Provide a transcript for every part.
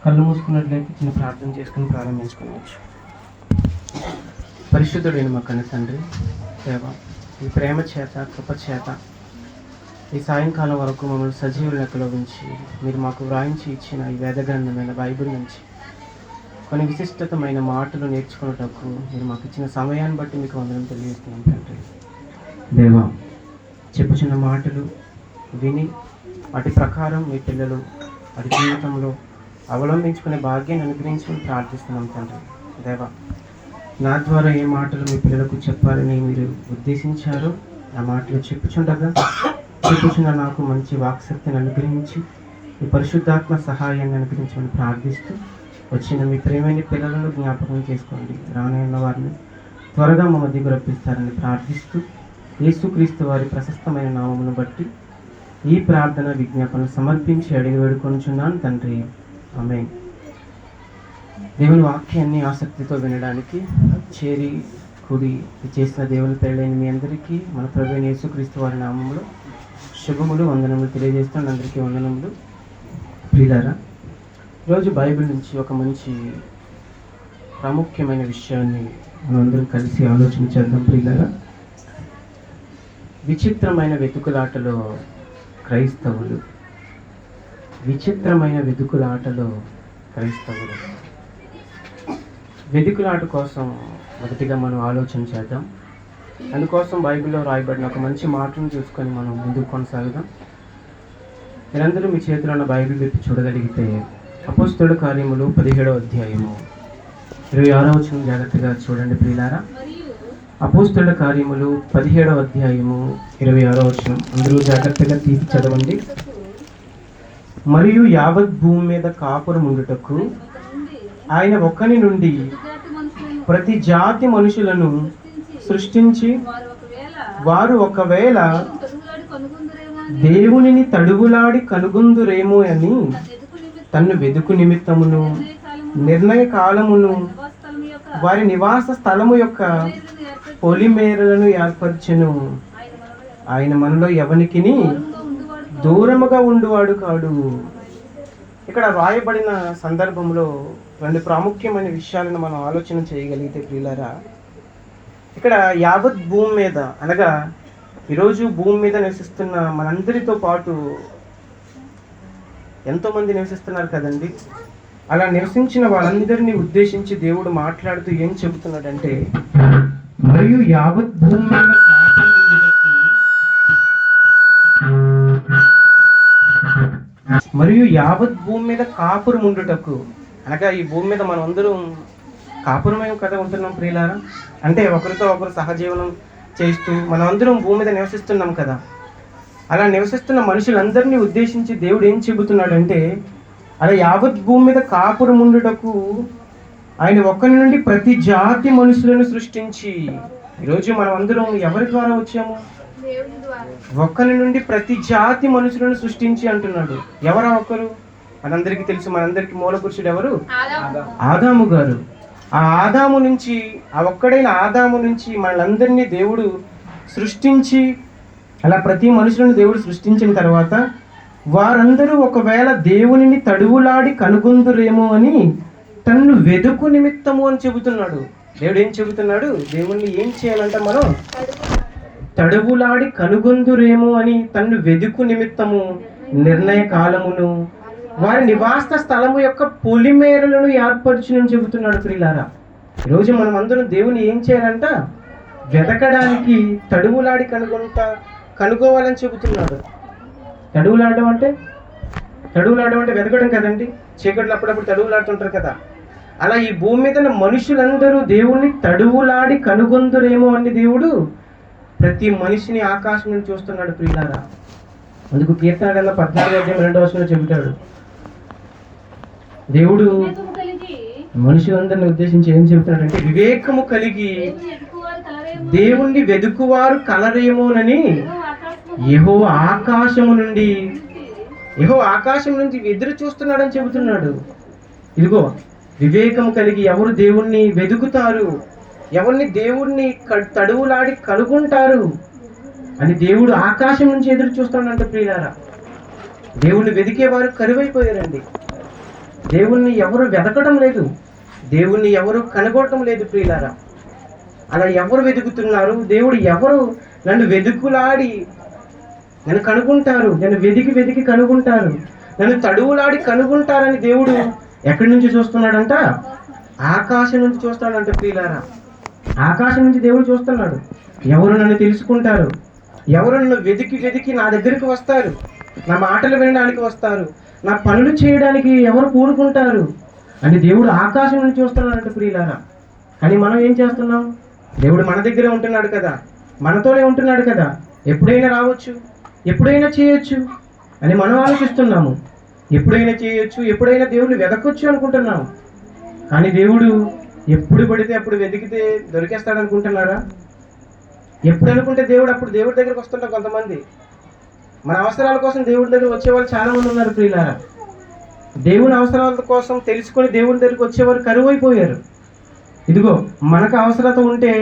కళ్ళు మూసుకున్నట్లయితే చిన్న ప్రార్థన చేసుకుని ప్రారంభించుకోవచ్చు. పరిశుద్ధుడైన మా కన్న తండ్రి దేవా, ఈ ప్రేమ చేత కృప చేత ఈ సాయంకాలం వరకు మమ్మల్ని సజీవ లెక్కలో ఉంచి మీరు మాకు వ్రాయించి ఇచ్చిన ఈ వేదగ్రంథమైన బైబిల్ నుంచి కొన్ని విశిష్టతమైన మాటలు నేర్చుకున్నటకు మీరు మాకు ఇచ్చిన సమయాన్ని బట్టి మీకు వందనం తెలియజేస్తున్నాం తండ్రి దేవా. చెప్పుచున్న మాటలు విని వాటి ప్రకారం మీ పిల్లలు వాటి జీవితంలో అవలంబించుకునే భాగ్యాన్ని అనుగ్రహించుకుని ప్రార్థిస్తున్నాం తండ్రి దేవా. నా ద్వారా ఏ మాటలు మీ పిల్లలకు చెప్పాలని మీరు ఉద్దేశించారో ఆ మాటలు చెప్పుచుండగా చెప్పుచున్న నాకు మంచి వాక్శక్తిని అనుగ్రహించి మీ పరిశుద్ధాత్మ సహాయాన్ని అనుగ్రహించమని ప్రార్థిస్తూ వచ్చిన మీ ప్రేమైన పిల్లలను జ్ఞాపకం చేసుకోండి. రానున్న వారిని త్వరగా మా మధ్యకు రప్పిస్తారని ప్రార్థిస్తూ యేసుక్రీస్తు వారి ప్రశస్తమైన నామమును బట్టి ఈ ప్రార్థన విజ్ఞాపన సమర్పించి అడిగి వేడుకొనుచున్నాను తండ్రి, ఆమేన్. దేవుని వాక్యాన్ని ఆసక్తితో వినడానికి చేరి కూడి చేసిన దేవుని పేర్లైన మీ అందరికీ మన ప్రభువైన యేసుక్రీస్తు వారి నామములో శుభములు వందనములు తెలియజేస్తాను. అందరికీ వందనములు. ప్రియులారా, ఈరోజు బైబిల్ నుంచి ఒక మంచి ప్రాముఖ్యమైన విషయాన్ని మనందరం కలిసి ఆలోచన చేద్దాం. ప్రియులారా, విచిత్రమైన వెతుకులాటలో క్రైస్తవులు, విచిత్రమైన వెతుకులాటలో క్రైస్తవులు. వెతుకులాట కోసం మొదటిగా మనం ఆలోచన చేద్దాం. అందుకోసం బైబిల్లో రాయబడిన ఒక మంచి మాటను చూసుకొని మనం ముందుకు కొనసాగుదాం. మీరందరూ మీ చేతిలో ఉన్న బైబిల్ పెట్టి చూడగలిగితే అపోస్తలుల కార్యములు 17వ అధ్యాయము 26వ వచనం జాగ్రత్తగా చూడండి ప్రియులారా. అపోస్తలుల కార్యములు 17వ అధ్యాయము 26వ వచనం అందరూ జాగ్రత్తగా తీసి చదవండి. మరియు యావత్ భూమి మీద కాపురం ఉండుటకు ఆయన ఒక్కని నుండి ప్రతి జాతి మనుషులను సృష్టించి వారు ఒకవేళ దేవునిని తడువులాడి కనుగొందురేమో అని తన్ను వెదుకు నిమిత్తమును నిర్ణయ కాలమును వారి నివాస స్థలము యొక్క పొలిమేరలను ఏర్పరచెను. ఆయన మనలో ఎవనికిని దూరముగా ఉండువాడు కాడు. ఇక్కడ రాయబడిన సందర్భంలో రెండు ప్రాముఖ్యమైన విషయాలను మనం ఆలోచన చేయగలిగితే ప్రియులారా, ఇక్కడ యావత్ భూమి మీద అనగా ఈరోజు భూమి మీద నివసిస్తున్న మనందరితో పాటు ఎంతోమంది నివసిస్తున్నారు కదండి. అలా నివసించిన వాళ్ళందరినీ ఉద్దేశించి దేవుడు మాట్లాడుతూ ఏం చెబుతున్నాడంటే, మరియు యావత్ భూమి మీద కాపురం ఉండుటకు అనగా ఈ భూమి మీద మనం అందరం కాపురమేం కదా ఉంటున్నాం ప్రియులారా. అంటే ఒకరితో ఒకరు సహజీవనం చేస్తూ మనం అందరం భూమి మీద నివసిస్తున్నాం కదా. అలా నివసిస్తున్న మనుషులందరినీ ఉద్దేశించి దేవుడు ఏం చెబుతున్నాడంటే, అలా యావత్ భూమి మీద కాపురం ఉండుటకు ఆయన ఒక్కరి నుండి ప్రతి జాతి మనుషులను సృష్టించి. ఈరోజు మనం అందరం ఎవరి ద్వారా వచ్చాము? ఒక్కరి నుండి ప్రతి జాతి మనుషులను సృష్టించి అంటున్నాడు. ఎవరా ఒక్కరు? మనందరికీ తెలుసు. మనందరికి మూల పురుషుడు ఎవరు? ఆదాము గారు. ఆ ఆదాము నుంచి, ఆ ఒక్కడైన ఆదాము నుంచి మనలందరినీ దేవుడు సృష్టించి, అలా ప్రతి మనుషులను దేవుడు సృష్టించిన తర్వాత వారందరూ ఒకవేళ దేవునిని తడువులాడి కనుగొందురేమో అని తన్ను వెదుకు నిమిత్తము అని చెబుతున్నాడు. దేవుడు ఏం చెబుతున్నాడు? దేవుణ్ణి ఏం చేయాలంట? మనం తడువులాడి కనుగొందురేమో అని తన్ను వెదుకు నిమిత్తము నిర్ణయ కాలమును వారి నివాస స్థలము యొక్క పొలిమేరలను ఏర్పరచునని చెబుతున్నాడు ప్రియులారా. ఈరోజు మనం అందరం దేవుని ఏం చేయాలంట? వెతకడానికి తడువులాడి కనుగోవాలని చెబుతున్నాడు. తడువులాడడం అంటే వెతకడం కదండి. చీకట్లు అప్పుడప్పుడు తడువులాడుతుంటారు కదా. అలా ఈ భూమి మీద మనుషులందరూ దేవుణ్ణి తడువులాడి కనుగొందురేమో అని దేవుడు ప్రతి మనిషిని ఆకాశం నుంచి చూస్తున్నాడు ప్రియులారా. అందుకు కీర్తన 14వ అధ్యాయం 2వ వచనంలో చెబుతాడు, దేవుడు మనుషులందరిని ఉద్దేశించి ఏం చెబుతున్నాడంటే, వివేకము కలిగి దేవుణ్ణి వెదుకువారు కలరేమోనని యెహోవా ఆకాశం నుంచి ఎదురు చూస్తున్నాడని చెబుతున్నాడు. ఇదిగో వివేకము కలిగి ఎవరు దేవుణ్ణి వెదుకుతారు, ఎవరిని దేవుణ్ణి తడువులాడి కనుగొంటారు అని దేవుడు ఆకాశం నుంచి ఎదురు చూస్తాడంట ప్రియులారా. దేవుణ్ణి వెదికేవారు కరువైపోయారండి. దేవుణ్ణి ఎవరు వెతకడం లేదు, దేవుణ్ణి ఎవరు కనుగొనడం లేదు ప్రియులారా. అలా ఎవరు వెతుకుతున్నారు? దేవుడు ఎవరు నన్ను వెతుకులాడి నన్ను కనుగొంటారు, నన్ను వెతికి వెతికి కనుగొంటారు, నన్ను తడువులాడి కనుగొంటారని దేవుడు ఎక్కడి నుంచి చూస్తున్నాడంట? ఆకాశం నుంచి చూస్తున్నాడంట ప్రియులారా. ఆకాశం నుంచి దేవుడు చూస్తున్నాడు. ఎవరు నన్ను తెలుసుకుంటారు, ఎవరు నన్ను వెతికి వెతికి నా దగ్గరికి వస్తారు, నా మాటలు వినడానికి వస్తారు, నా పనులు చేయడానికి ఎవరు కూడుకుంటారు అంటే దేవుడు ఆకాశం నుంచి చూస్తున్నాడంట ప్రియులారా. కానీ మనం ఏం చేస్తున్నాం? దేవుడు మన దగ్గరే ఉంటున్నాడు కదా, మనతోనే ఉంటున్నాడు కదా, ఎప్పుడైనా రావచ్చు, ఎప్పుడైనా చేయొచ్చు అని మనం ఆలోచిస్తున్నాము. ఎప్పుడైనా చేయొచ్చు, ఎప్పుడైనా దేవుడిని వెతకొచ్చు అనుకుంటున్నాము. కానీ దేవుడు ఎప్పుడు పడితే అప్పుడు వెతికితే దొరికేస్తాడు అనుకుంటున్నారా? ఎప్పుడు అనుకుంటే దేవుడు అప్పుడు దేవుడి దగ్గరికి వస్తుంటారు కొంతమంది. మన అవసరాల కోసం దేవుడి దగ్గర వచ్చేవాళ్ళు చాలా మంది ఉన్నారు ప్రియులారా. దేవుని అవసరాల కోసం తెలుసుకొని దేవుడి దగ్గరికి వచ్చేవారు కరువైపోయారు. ఇదిగో మనకు అవసరత ఉంటే,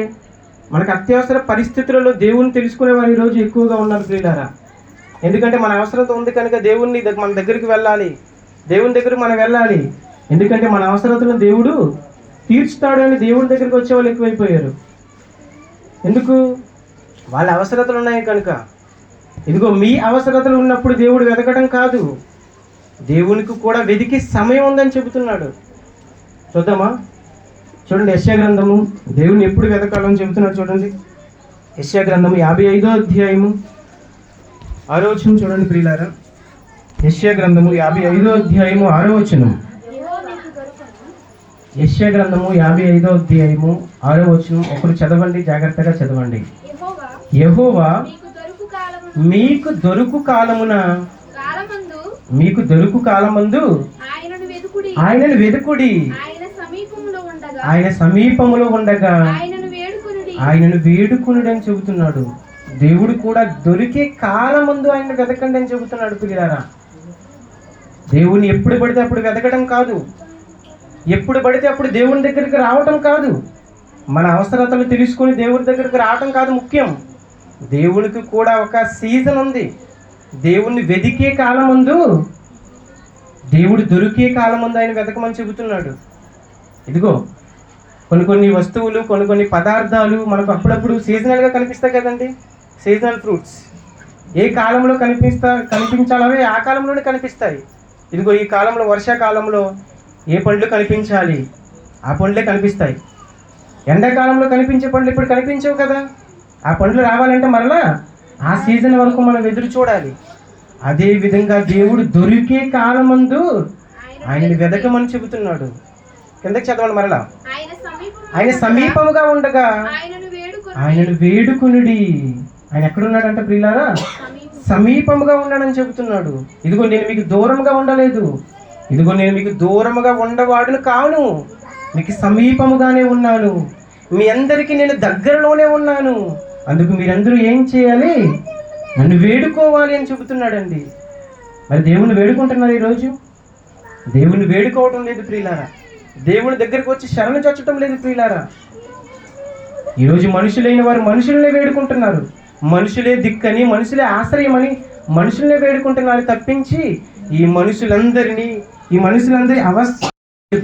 మనకు అత్యవసర పరిస్థితులలో దేవుని తెలుసుకునే వారు ఈరోజు ఎక్కువగా ఉన్నారు ప్రియులారా. ఎందుకంటే మన అవసరత ఉంది కనుక దేవుని మన దగ్గరికి వెళ్ళాలి, దేవుని దగ్గరికి మనం వెళ్ళాలి. ఎందుకంటే మన అవసరతలను దేవుడు తీర్చుతాడు అని దేవుడి దగ్గరికి వచ్చే వాళ్ళు ఎక్కువైపోయారు. ఎందుకు? వాళ్ళ అవసరతలు ఉన్నాయి కనుక. ఇదిగో మీ అవసరతలు ఉన్నప్పుడు దేవుడు వెతకడం కాదు, దేవునికి కూడా వెతికే సమయం ఉందని చెబుతున్నాడు. చూద్దామా? చూడండి, యెషయా గ్రంథము దేవుని ఎప్పుడు వెతకాలని చెబుతున్నాడు. చూడండి, యెషయా గ్రంథము 55వ అధ్యాయము 6వ వచనం చూడండి ప్రియులారా. యెషయా గ్రంథము 55వ అధ్యాయము 6వ వచనం. యెషయా గ్రంథము 55వ అధ్యాయము 6వ వచనం. ఒకరు చదవండి, జాగ్రత్తగా చదవండి. యెహోవా మీకు దొరుకు కాలమున, మీకు దొరుకు కాలమందు ఆయనను వెదుకుడి, ఆయన సమీపములో ఉండగా ఆయనను వేడుకునుడి అని చెబుతున్నాడు. దేవుడు కూడా దొరికే కాలమందు ఆయన వెతకండి అని చెబుతున్నాడు పిల్లారా. దేవుని ఎప్పుడు పడితే అప్పుడు వెతకడం కాదు, ఎప్పుడు పడితే అప్పుడు దేవుని దగ్గరికి రావటం కాదు, మన అవసరతలు తెలుసుకొని దేవుని దగ్గరికి రావటం కాదు ముఖ్యం. దేవునికి కూడా ఒక సీజన్ ఉంది. దేవుణ్ణి వెతికే కాలమందు, దేవుడు దొరికే కాలమందు ఆయన వెతకమని చెబుతున్నాడు. ఇదిగో కొన్ని వస్తువులు, కొన్ని పదార్థాలు మనకు అప్పుడప్పుడు సీజనల్గా కనిపిస్తాయి కదండి. సీజనల్ ఫ్రూట్స్ ఏ కాలంలో కనిపించాలవే ఆ కాలంలోనే కనిపిస్తాయి. ఇదిగో ఈ కాలంలో, వర్షాకాలంలో ఏ పండ్లు కనిపించాలి ఆ పండ్లే కనిపిస్తాయి. ఎండాకాలంలో కనిపించే పండ్లు ఇప్పుడు కనిపించవు కదా. ఆ పండ్లు రావాలంటే మరలా ఆ సీజన్ వరకు మనం ఎదురు చూడాలి. అదే విధంగా దేవుడు దొరికే కాలమందు ఆయనని వెదకమని చెబుతున్నాడు. కిందకి చదవండి మరలా. ఆయన సమీపముగా ఉండగా ఆయనను వేడుకునుడి. ఆయన ఎక్కడున్నాడంటే ప్రియులారా, సమీపముగా ఉన్నాడని చెబుతున్నాడు. ఇదిగో నేను మీకు దూరంగా ఉండలేదు, ఇదిగో నేను మీకు దూరముగా ఉండవాడును కాను, మీకు సమీపముగానే ఉన్నాను, మీ అందరికీ నేను దగ్గరలోనే ఉన్నాను. అందుకు మీరందరూ ఏం చేయాలి? నన్ను వేడుకోవాలి అని చెబుతున్నాడండి. మరి దేవుని వేడుకుంటున్నారు ఈరోజు? దేవుని వేడుకోవటం లేదు ప్రియులారా. దేవుని దగ్గరికి వచ్చి శరణు చొచ్చటం లేదు ప్రియులారా. ఈరోజు మనుషులైన వారు మనుషులనే వేడుకుంటున్నారు. మనుషులే దిక్కని, మనుషులే ఆశ్రయమని మనుషులనే వేడుకుంటున్నారు తప్పించి ఈ మనుషులందరి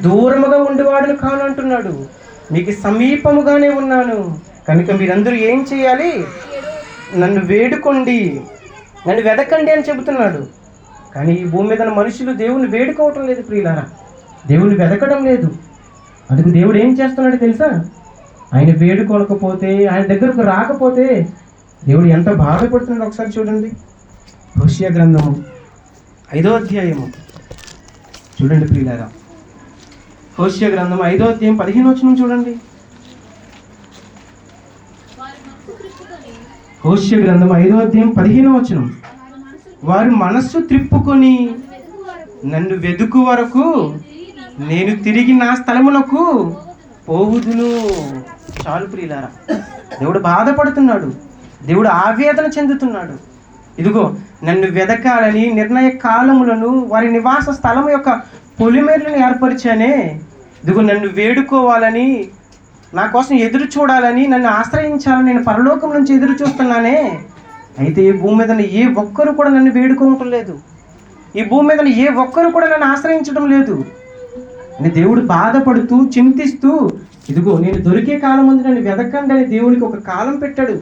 దూరముగా ఉండేవాడును కాను అంటున్నాడు. మీకు సమీపముగానే ఉన్నాను కనుక మీరందరూ ఏం చేయాలి? నన్ను వేడుకోండి, నన్ను వెదకండి అని చెబుతున్నాడు. కానీ ఈ భూమి మీద మనుషులు దేవుని వేడుకోవటం లేదు ప్రియులారా, దేవుని వెదకడం లేదు. అందుకు దేవుడు ఏం చేస్తున్నాడు తెలుసా? ఆయన వేడుకోలేకపోతే, ఆయన దగ్గరకు రాకపోతే దేవుడు ఎంత బాధపడుతున్నాడు ఒకసారి చూడండి. హోషేయ గ్రంథము 5వ అధ్యాయము చూడండి ప్రియులారా. హోషేయ గ్రంథం 5వ అధ్యాయం 15వ వచనం చూడండి. హోషేయ గ్రంథం 5వ అధ్యాయం 15వ వచనం. వారి మనస్సు త్రిప్పుకొని నన్ను వెదుకు వరకు నేను తిరిగి నా స్థలములకు పోవుదును. చాలు ప్రియులారా, దేవుడు బాధపడుతున్నాడు, దేవుడు ఆవేదన చెందుతున్నాడు. ఇదిగో నన్ను వెదకాలని నిర్ణయ కాలములను వారి నివాస స్థలం యొక్క పొలిమేరలను ఏర్పరిచానే. ఇదిగో నన్ను వేడుకోవాలని, నా కోసం ఎదురు చూడాలని, నన్ను ఆశ్రయించాలని నేను పరలోకం నుంచి ఎదురు చూస్తున్నానే. అయితే ఈ భూమి మీద ఏ ఒక్కరు కూడా నన్ను వేడుకోవటం లేదు, ఈ భూమి మీద ఏ ఒక్కరు కూడా నన్ను ఆశ్రయించడం లేదు. అని దేవుడు బాధపడుతూ చింతిస్తూ, ఇదిగో నేను దొరికే కాలం ముందు నన్ను వెదకండి అని దేవుడికి ఒక కాలం పెట్టాడు.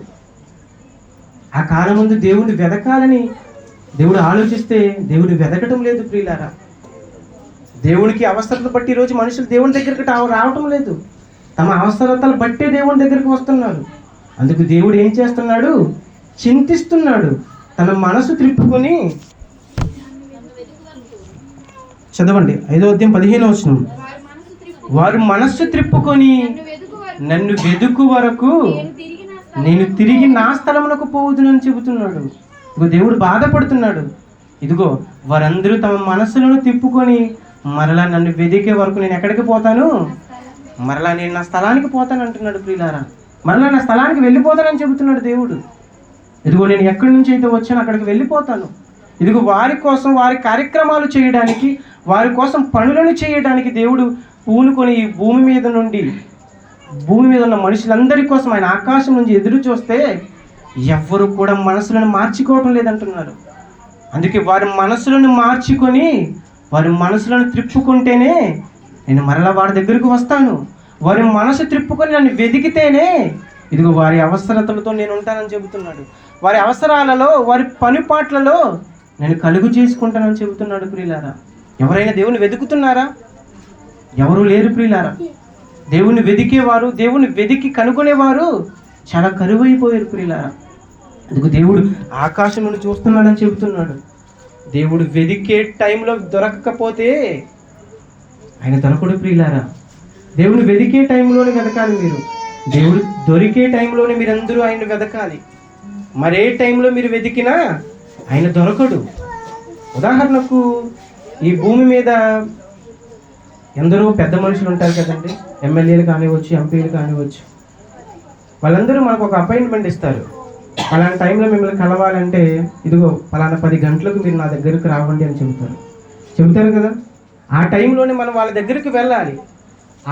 ఆ కాలం ముందు దేవుడిని వెదకాలని దేవుడు ఆలోచిస్తే దేవుడిని వెదకటం లేదు ప్రియులారా. దేవునికి అవసరత బట్టి ఈరోజు మనుషులు దేవుని దగ్గరికి రావటం లేదు. తమ అవసరతలు బట్టే దేవుని దగ్గరికి వస్తున్నారు. అందుకు దేవుడు ఏం చేస్తున్నాడు? చింతిస్తున్నాడు. తన మనసు త్రిప్పుకొని, చదవండి 5వ అధ్యాయం 15వ వచనం, వారు మనస్సు త్రిప్పుకొని నన్ను వెదుకు వరకు నేను తిరిగి నా స్థలమునకు పోవుదునని చెబుతున్నాడు. ఇదిగో దేవుడు బాధపడుతున్నాడు. ఇదిగో వారందరూ తమ మనసులను తిప్పుకొని మరలా నన్ను వెదికే వరకు నేను ఎక్కడికి పోతాను? మరలా నేను నా స్థలానికి పోతాను అంటున్నాడు ప్రియులారా. మరలా నా స్థలానికి వెళ్ళిపోతానని చెబుతున్నాడు దేవుడు. ఇదిగో నేను ఎక్కడి నుంచి అయితే వచ్చానో అక్కడికి వెళ్ళిపోతాను. ఇదిగో వారి కోసం, వారి కార్యక్రమాలు చేయడానికి, వారి కోసం పనులను చేయడానికి దేవుడు పూనుకొని ఈ భూమి మీద ఉన్న మనుషులందరి కోసం ఆయన ఆకాశం నుంచి ఎదురు చూస్తే ఎవ్వరు కూడా మనసులను మార్చుకోవటం లేదంటున్నారు. అందుకే వారి మనసులను మార్చుకొని, వారి మనసులను త్రిప్పుకుంటేనే నేను మరలా వారి దగ్గరకు వస్తాను. వారి మనసు త్రిప్పుకొని నన్ను వెదికితేనే ఇదిగో వారి అవసరతలతో నేను ఉంటానని చెబుతున్నాడు. వారి అవసరాలలో, వారి పనిపాట్లలో నేను కలుగు చేసుకుంటానని చెబుతున్నాడు ప్రియులారా. ఎవరైనా దేవుని వెతుకుతున్నారా? ఎవరు లేరు ప్రియులారా. దేవుని వెదికేవారు, దేవుని వెదికి కనుగొనేవారు చాలా కరువైపోయారు ప్రియులారా. అందుకు దేవుడు ఆకాశం నుండి చూస్తున్నాడని చెబుతున్నాడు. దేవుడు వెదికే టైంలో దొరకకపోతే ఆయన దొరకడు ప్రియులారా. దేవుని వెదికే టైంలోనే వెతకాలి మీరు. దేవుడు దొరికే టైంలోనే మీరందరూ ఆయన వెతకాలి. మరే టైంలో మీరు వెతికినా ఆయన దొరకడు. ఉదాహరణకు ఈ భూమి మీద ఎందరో పెద్ద మనుషులు ఉంటారు కదండి. ఎమ్మెల్యేలు కానివ్వచ్చు, ఎంపీలు కానివ్వచ్చు. వాళ్ళందరూ మనకు ఒక అపాయింట్మెంట్ ఇస్తారు. అలాంటి టైంలో మిమ్మల్ని కలవాలంటే ఇదిగో పలానా 10 గంటలకు మీరు నా దగ్గరకు రావండి అని చెబుతారు కదా. ఆ టైంలోనే మనం వాళ్ళ దగ్గరికి వెళ్ళాలి.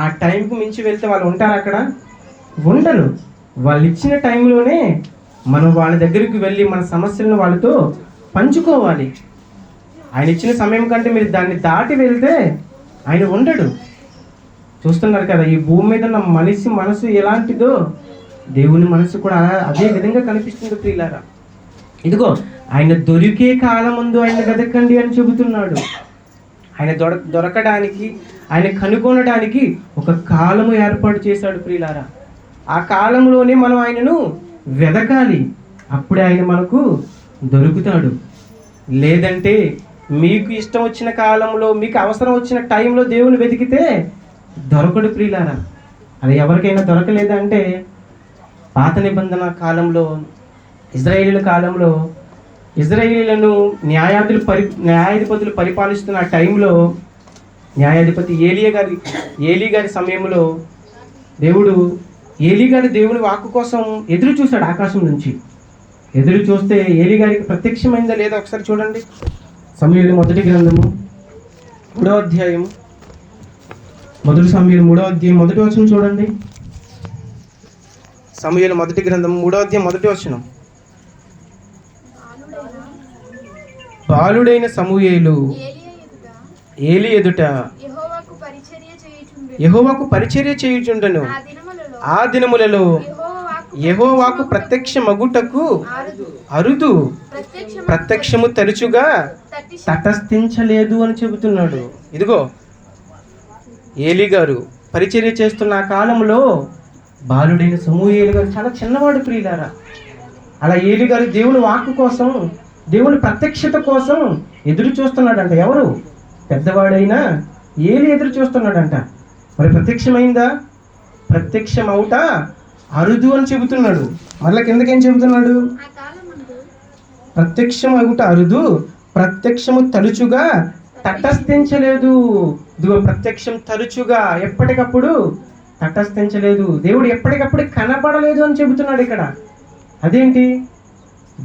ఆ టైంకు మించి వెళ్తే వాళ్ళు ఉంటారు అక్కడ? ఉండరు. వాళ్ళు ఇచ్చిన టైంలోనే మనం వాళ్ళ దగ్గరికి వెళ్ళి మన సమస్యలను వాళ్ళతో పంచుకోవాలి. ఆయన ఇచ్చిన సమయం కంటే మీరు దాన్ని దాటి వెళ్తే ఆయన ఉండడు. చూస్తున్నారు కదా, ఈ భూమి మీద ఉన్న మనిషి మనసు ఎలాంటిదో దేవుని మనసు కూడా అదే విధంగా కనిపిస్తుంది ప్రియులారా. ఇదిగో ఆయన దొరికే కాలం ముందు ఆయన వెతకండి అని చెబుతున్నాడు. ఆయన దొరకడానికి, ఆయన కనుగొనడానికి ఒక కాలము ఏర్పాటు చేశాడు ప్రియులారా. ఆ కాలంలోనే మనం ఆయనను వెతకాలి. అప్పుడే ఆయన మనకు దొరుకుతాడు. లేదంటే మీకు ఇష్టం వచ్చిన కాలంలో, మీకు అవసరం వచ్చిన టైంలో దేవుని వెతికితే దొరకడు ప్రియులారా. అది ఎవరికైనా దొరకలేదంటే పాత నిబంధన కాలంలో, ఇజ్రాయేలీల కాలంలో ఇజ్రాయేలీలను న్యాయాధిపతులు పరిపాలిస్తున్న టైంలో న్యాయాధిపతి ఏలీ గారి సమయంలో ఏలీ గారి దేవుని వాక్కు కోసం ఎదురు చూశాడు. ఆకాశం నుంచి ఎదురు చూస్తే ఏలీ గారికి ప్రత్యక్షమైందా లేదా ఒకసారి చూడండి. సమూయేలు మొదటి గ్రంథము 3వ అధ్యాయం, మొదటి సమూయేలు 3వ అధ్యాయం 1వ వచనం చూడండి. సమూయేలు మొదటి గ్రంథం 3వ అధ్యాయం 1వ వచనం. బాలుడైన సమూయేలు ఏలీ ఎదుట యెహోవాకు పరిచర్య చేయుచుండెను. ఆ దినములలో యెహోవాకు ప్రత్యక్షమగుటకు అరుదు, ప్రత్యక్షము తరచుగా తటస్థించలేదు అని చెబుతున్నాడు. ఇదిగో ఏలీ గారు పరిచర్య చేస్తున్న ఆ కాలంలో బాలుడైన సమూయేలు గారు చాలా చిన్నవాడు ప్రియులారా. అలా ఏలీ గారు దేవుని వాక్కు కోసం, దేవుని ప్రత్యక్షత కోసం ఎదురు చూస్తున్నాడంట. ఎవరు? పెద్దవాడైనా ఏలీ ఎదురు చూస్తున్నాడంట. మరి ప్రత్యక్షమైందా? ప్రత్యక్షమవుట అరుదు అని చెబుతున్నాడు. మళ్ళీ కిందకేం చెబుతున్నాడు? ప్రత్యక్షం అవుట అరుదు, ప్రత్యక్షము తరచుగా తటస్థించలేదు. ఇదిగో ప్రత్యక్షం తరచుగా, ఎప్పటికప్పుడు తటస్థించలేదు. దేవుడు ఎప్పటికప్పుడు కనపడలేదు అని చెబుతున్నాడు ఇక్కడ. అదేంటి?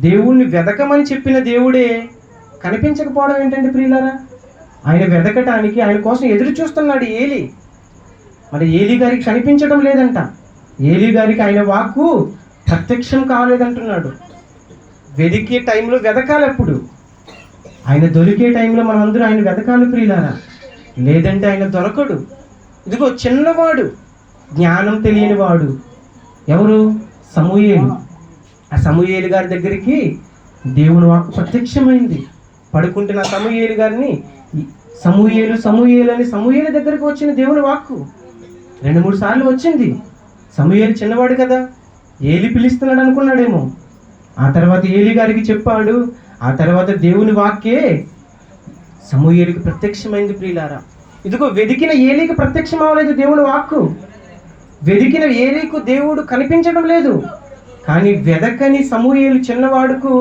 దేవుణ్ణి వెదకమని చెప్పిన దేవుడే కనిపించకపోవడం ఏంటండి ప్రియులారా? ఆయన వెదకటానికి, ఆయన కోసం ఎదురు చూస్తున్నాడు ఏలీ. మరి ఏలీ గారికి కనిపించడం లేదంట. ఏలీ గారికి ఆయన వాక్కు ప్రత్యక్షం కాలేదంటున్నాడు. వెదికే టైంలో వెదకాలి. అప్పుడు ఆయన దొరికే టైంలో మనం అందరూ ఆయన వెతకాలి ప్రియులారా. లేదంటే ఆయన దొరకడు. ఇదిగో చిన్నవాడు, జ్ఞానం తెలియని వాడు ఎవరు? సమూయేలు. ఆ సమూయేలు గారి దగ్గరికి దేవుని వాక్కు ప్రత్యక్షమైంది. పడుకుంటున్న సమూయేలు గారిని సమూయేలు సమూయేలు అని సమూయేలు దగ్గరికి వచ్చిన దేవుని వాక్కు 2-3 సార్లు వచ్చింది. సమూయేలు చిన్నవాడు కదా, ఏలి పిలుస్తున్నాడు అనుకున్నాడేమో. ఆ తర్వాత ఏలి గారికి చెప్పాడు. ఆ తర్వాత దేవుని వాక్యే సమూయేలుకి ప్రత్యక్షమైంది ప్రియులారా. ఇదిగో వెదికిన ఏలికి ప్రత్యక్షం అవ్వలేదు దేవుని వాక్కు. వెదికిన ఏలికు దేవుడు కనిపించడం లేదు. కానీ వెదకని సమూయేలు చిన్నవాడుకు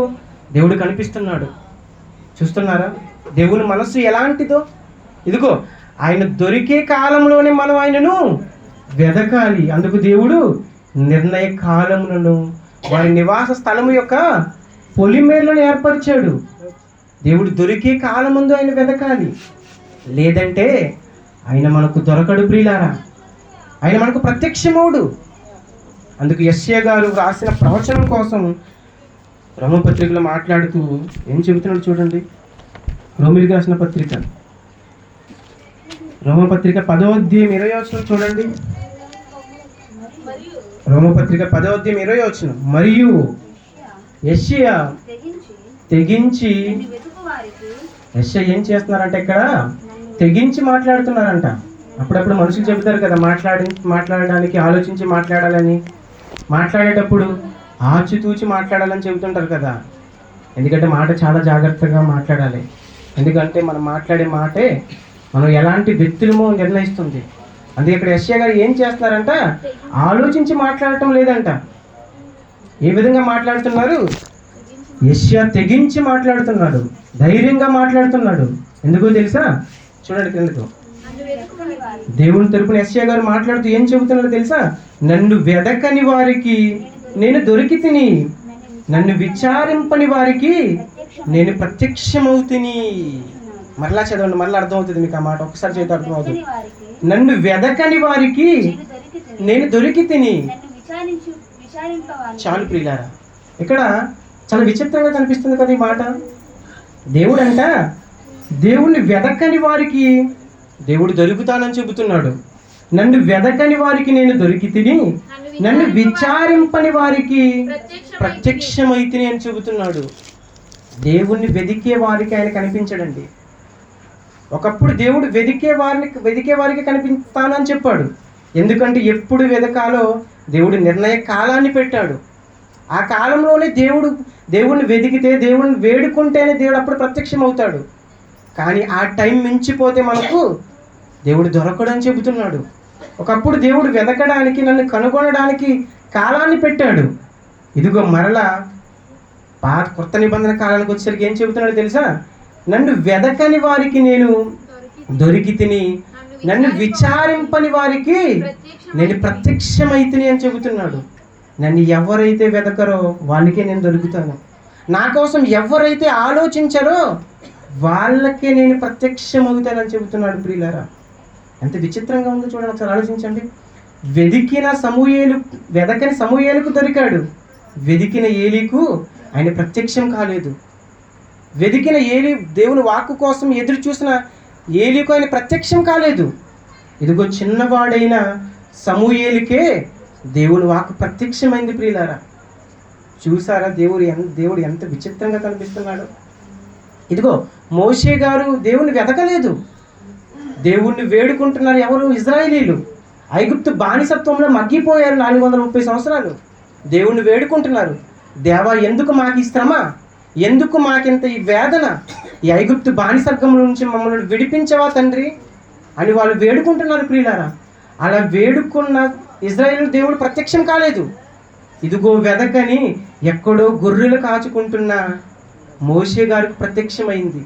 దేవుడు కనిపిస్తున్నాడు. చూస్తున్నారా దేవుని మనస్సు ఎలాంటిదో? ఇదిగో ఆయన దొరికే కాలంలోనే మనం ఆయనను వెదకాలి. అందుకు దేవుడు నిర్ణయ కాలములను వారి నివాస స్థలము యొక్క పొలిమేర్లను ఏర్పరిచాడు. దేవుడు దొరికే కాలం ముందు ఆయన వెదకాలి, లేదంటే ఆయన మనకు దొరకడు ప్రియులారా. ఆయన మనకు ప్రత్యక్షమవుడు. అందుకు యెషయా గారు రాసిన ప్రవచనం కోసం రోమపత్రికలో మాట్లాడుతూ ఏం చెబుతున్నాడు చూడండి. రోమిలికి రాసిన పత్రిక, రోమపత్రిక 10వ అధ్యాయం 20వ వచనం చూడండి. రోమపత్రిక 10వ అధ్యాయం 20వ వచనం. మరియు యెషయా తెగించి, యెషయా ఏం చేస్తున్నారంటే ఇక్కడ తెగించి మాట్లాడుతున్నారంట. అప్పుడప్పుడు మనుషులు చెబుతారు కదా, మాట్లాడడానికి ఆలోచించి మాట్లాడాలని, మాట్లాడేటప్పుడు ఆచితూచి మాట్లాడాలని చెబుతుంటారు కదా. ఎందుకంటే మాట చాలా జాగ్రత్తగా మాట్లాడాలి. ఎందుకంటే మనం మాట్లాడే మాటే మనం ఎలాంటి వ్యక్తులమో నిర్ణయిస్తుంది. అందుకే ఇక్కడ యెషయా గారు ఏం చేస్తున్నారంట, ఆలోచించి మాట్లాడటం లేదంట. ఏ విధంగా మాట్లాడుతున్నారు? యెషయా తెగించి మాట్లాడుతున్నాడు, ధైర్యంగా మాట్లాడుతున్నాడు. ఎందుకో తెలుసా? చూడండి క్రిందకు. దేవుని తరపున యెషయా గారు మాట్లాడుతూ ఏం చెబుతున్నారో తెలుసా? నన్ను వెదకని వారికి నేను దొరికి తిని, నన్ను విచారింపని వారికి నేను ప్రత్యక్షమవుతిని. మరలా చదవండి, మరలా అర్థమవుతుంది మీకు ఆ మాట. ఒకసారి చేతి అర్థమవుతుంది. నన్ను వెదకని వారికి నేను దొరికి తిని. చాలు ప్రియులారా, ఇక్కడ చాలా విచిత్రంగా కనిపిస్తుంది కదా ఈ మాట. దేవుడు అంట దేవుణ్ణి వెదకని వారికి దేవుడు దొరుకుతానని చెబుతున్నాడు. నన్ను వెదకని వారికి నేను దొరికి తిని, నన్ను విచారింపని వారికి ప్రత్యక్షమైతిని అని చెబుతున్నాడు. దేవుణ్ణి వెదికే వారికి ఆయన కనిపించడండి. ఒకప్పుడు దేవుడు వెదికే వారికి కనిపిస్తానని చెప్పాడు. ఎందుకంటే ఎప్పుడు వెదకాలో దేవుడు నిర్ణయ కాలాన్ని పెట్టాడు. ఆ కాలంలోనే దేవుణ్ణి వెదికితే, దేవుణ్ణి వేడుకుంటేనే దేవుడు అప్పుడు ప్రత్యక్షం అవుతాడు. కానీ ఆ టైం మించిపోతే మనకు దేవుడు దొరకడని చెబుతున్నాడు. ఒకప్పుడు దేవుడు వెదకడానికి, నన్ను కనుగొనడానికి కాలాన్ని పెట్టాడు. ఇదిగో మరలా కొత్త నిబంధన కాలానికి వచ్చేసరికి ఏం చెబుతున్నాడు తెలుసా? నన్ను వెదకని వారికి నేను దొరికి తిని, నన్ను విచారింపని వారికి నేను ప్రత్యక్షమైతిని అని చెబుతున్నాడు. నన్ను ఎవరైతే వెదకరో వాళ్ళకే నేను దొరుకుతాను. నా కోసం ఎవరైతే ఆలోచించారో వాళ్ళకే నేను ప్రత్యక్షమవుతానని చెబుతున్నాడు ప్రియులారా. ఎంత విచిత్రంగా ఉందో చూడండి, ఒకసారి ఆలోచించండి. వెదకని సమూయేలుకు దొరికాడు, వెదికిన ఏలీకు ఆయన ప్రత్యక్షం కాలేదు. వెదికిన ఏలి దేవుని వాక్కు కోసం ఎదురు చూసిన ఏలీకు ఆయన ప్రత్యక్షం కాలేదు. ఇదిగో చిన్నవాడైన సమూయేలుకే దేవుని వాక్కు ప్రత్యక్షమైంది ప్రియులారా. చూసారా దేవుడు ఎంత విచిత్రంగా కనిపిస్తున్నాడు. ఇదిగో మోషే గారు దేవుని వెతకలేదు, దేవుణ్ణి వేడుకుంటున్నారు. ఎవరు? ఇజ్రాయేలీలు. ఐగుప్తు బానిసత్వంలో మగ్గిపోయారు 430 సంవత్సరాలు. దేవుణ్ణి వేడుకుంటున్నారు. దేవా, ఎందుకు మాకు ఈ శ్రమ, ఎందుకు మాకింత ఈ వేదన, ఈ ఐగుప్తు బానిసత్వం నుంచి మమ్మల్ని విడిపించవా తండ్రి అని వాళ్ళు వేడుకుంటున్నారు ప్రియులారా. అలా వేడుకున్న ఇజ్రాయేలు దేవుడు ప్రత్యక్షం కాలేదు. ఇదిగో వెదకని ఎక్కడో గొర్రెలు కాచుకుంటున్న మోషే గారికి ప్రత్యక్షమైంది.